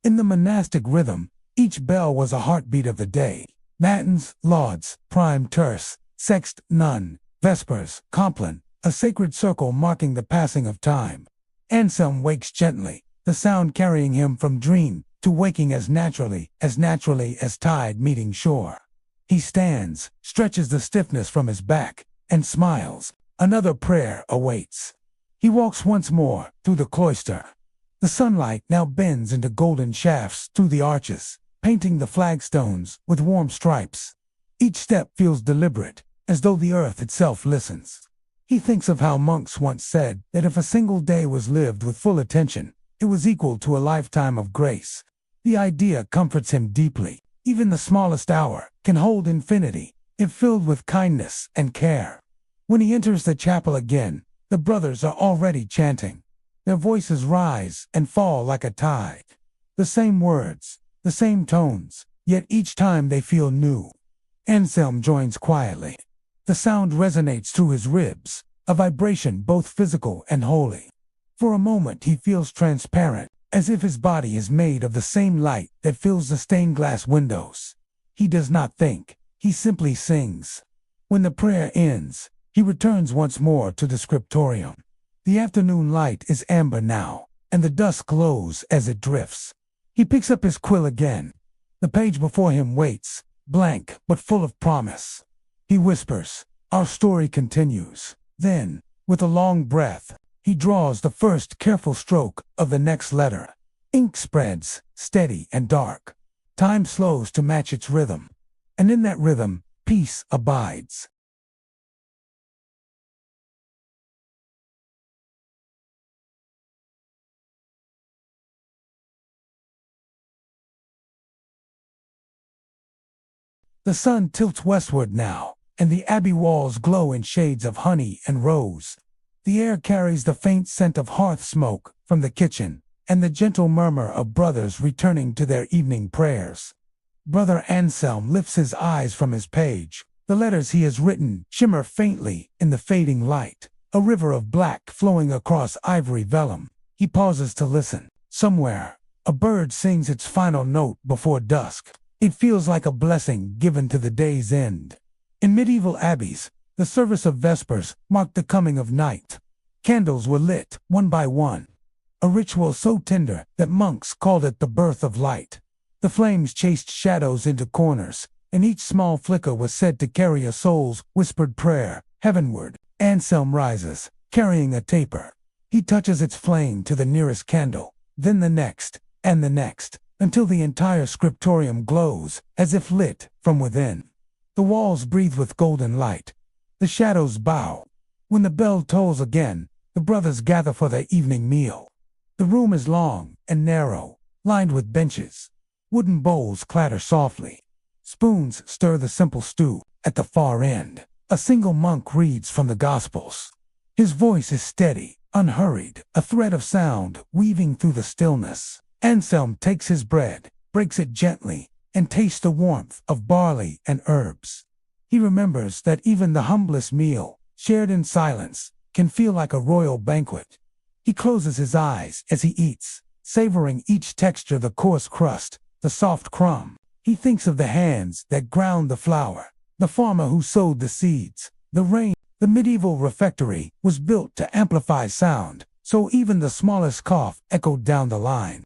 In the monastic rhythm, each bell was a heartbeat of the day. Matins, lauds, prime terce, sext, none, vespers, compline, a sacred circle marking the passing of time. Anselm wakes gently, the sound carrying him from dream to waking as naturally as tide meeting shore. He stands, stretches the stiffness from his back, and smiles. Another prayer awaits. He walks once more through the cloister. The sunlight now bends into golden shafts through the arches, painting the flagstones with warm stripes. Each step feels deliberate, as though the earth itself listens. He thinks of how monks once said that if a single day was lived with full attention, it was equal to a lifetime of grace. The idea comforts him deeply. Even the smallest hour can hold infinity, if filled with kindness and care. When he enters the chapel again, the brothers are already chanting. Their voices rise and fall like a tide. The same words, the same tones, yet each time they feel new. Anselm joins quietly. The sound resonates through his ribs, a vibration both physical and holy. For a moment he feels transparent, as if his body is made of the same light that fills the stained glass windows. He does not think, he simply sings. When the prayer ends, he returns once more to the scriptorium. The afternoon light is amber now, and the dusk glows as it drifts. He picks up his quill again. The page before him waits, blank but full of promise. He whispers, "Our story continues." Then, with a long breath, he draws the first careful stroke of the next letter. Ink spreads, steady and dark. Time slows to match its rhythm. And in that rhythm, peace abides. The sun tilts westward now, and the abbey walls glow in shades of honey and rose. The air carries the faint scent of hearth smoke from the kitchen, and the gentle murmur of brothers returning to their evening prayers. Brother Anselm lifts his eyes from his page. The letters he has written shimmer faintly in the fading light, a river of black flowing across ivory vellum. He pauses to listen. Somewhere, a bird sings its final note before dusk. It feels like a blessing given to the day's end. In medieval abbeys, the service of Vespers marked the coming of night. Candles were lit, one by one, a ritual so tender that monks called it the birth of light. The flames chased shadows into corners, and each small flicker was said to carry a soul's whispered prayer heavenward. Anselm rises, carrying a taper. He touches its flame to the nearest candle, then the next, and the next, until the entire scriptorium glows, as if lit from within. The walls breathe with golden light. The shadows bow. When the bell tolls again, the brothers gather for their evening meal. The room is long and narrow, lined with benches. Wooden bowls clatter softly. Spoons stir the simple stew. At the far end, A single monk reads from the Gospels. His voice is steady, unhurried, a thread of sound weaving through the stillness. Anselm takes his bread, breaks it gently, and tastes the warmth of barley and herbs. He remembers that even the humblest meal, shared in silence, can feel like a royal banquet. He closes his eyes as he eats, savoring each texture, the coarse crust, the soft crumb. He thinks of the hands that ground the flour, the farmer who sowed the seeds, the rain. The medieval refectory was built to amplify sound, so even the smallest cough echoed down the line.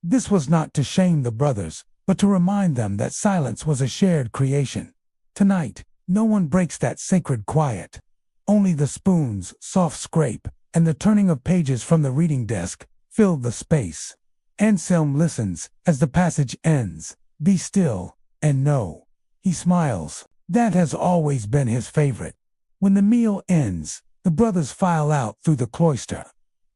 This was not to shame the brothers, but to remind them that silence was a shared creation. Tonight, no one breaks that sacred quiet. Only the spoon's soft scrape and the turning of pages from the reading desk filled the space. Anselm listens as the passage ends. Be still and know. He smiles. That has always been his favorite. When the meal ends, the brothers file out through the cloister.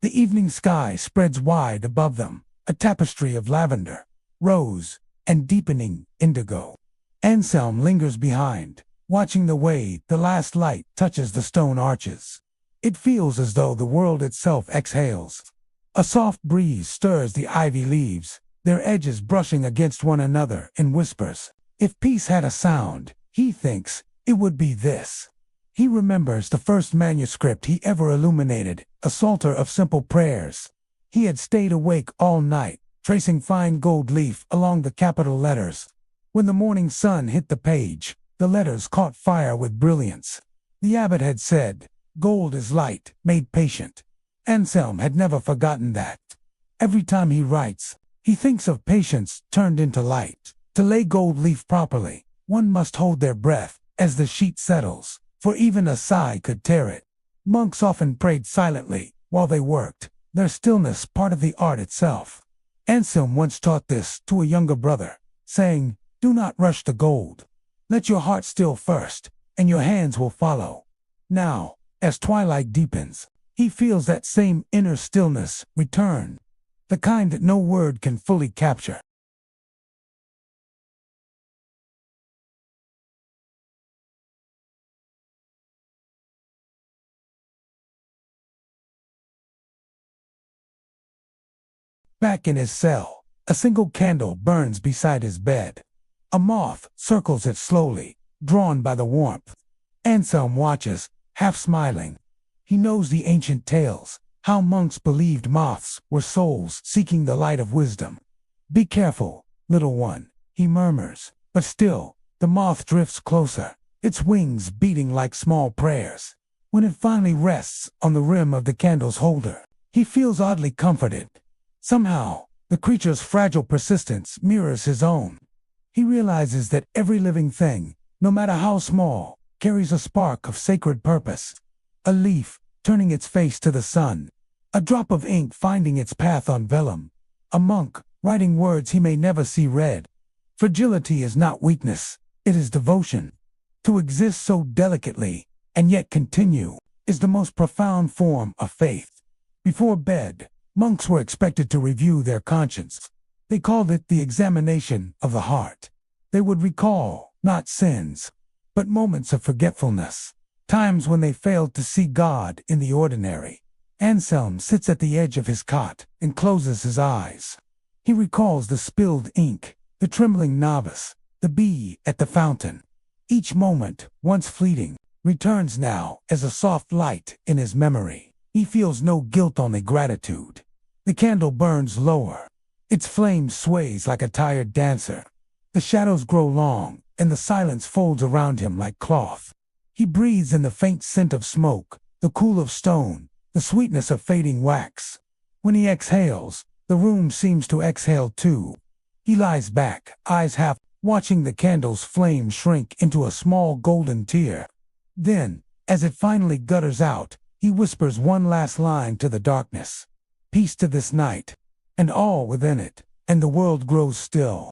The evening sky spreads wide above them, a tapestry of lavender, rose, and deepening indigo. Anselm lingers behind, watching the way the last light touches the stone arches. It feels as though the world itself exhales. A soft breeze stirs the ivy leaves, their edges brushing against one another in whispers. If peace had a sound, he thinks, it would be this. He remembers the first manuscript he ever illuminated, a psalter of simple prayers. He had stayed awake all night, tracing fine gold leaf along the capital letters. When the morning sun hit the page, the letters caught fire with brilliance. The abbot had said, "Gold is light, made patient." Anselm had never forgotten that. Every time he writes, he thinks of patience turned into light. To lay gold leaf properly, one must hold their breath as the sheet settles, for even a sigh could tear it. Monks often prayed silently while they worked, their stillness part of the art itself. Anselm once taught this to a younger brother, saying, "Do not rush the gold. Let your heart still first, and your hands will follow." Now, as twilight deepens, he feels that same inner stillness return, the kind that no word can fully capture. Back in his cell, a single candle burns beside his bed. A moth circles it slowly, drawn by the warmth. Anselm watches, half smiling. He knows the ancient tales, how monks believed moths were souls seeking the light of wisdom. "Be careful, little one," he murmurs, but still, the moth drifts closer, its wings beating like small prayers. When it finally rests on the rim of the candle's holder, he feels oddly comforted. Somehow, the creature's fragile persistence mirrors his own. He realizes that every living thing, no matter how small, carries a spark of sacred purpose. A leaf turning its face to the sun, a drop of ink finding its path on vellum, a monk writing words he may never see read. Fragility is not weakness, it is devotion. To exist so delicately, and yet continue, is the most profound form of faith. Before bed, monks were expected to review their conscience. They called it the examination of the heart. They would recall, not sins, but moments of forgetfulness, times when they failed to see God in the ordinary. Anselm sits at the edge of his cot and closes his eyes. He recalls the spilled ink, the trembling novice, the bee at the fountain. Each moment, once fleeting, returns now as a soft light in his memory. He feels no guilt, only gratitude. The candle burns lower. Its flame sways like a tired dancer. The shadows grow long, and the silence folds around him like cloth. He breathes in the faint scent of smoke, the cool of stone, the sweetness of fading wax. When he exhales, the room seems to exhale too. He lies back, eyes half, watching the candle's flame shrink into a small golden tear. Then, as it finally gutters out, he whispers one last line to the darkness. "Peace to this night," and all within it, and the world grows still.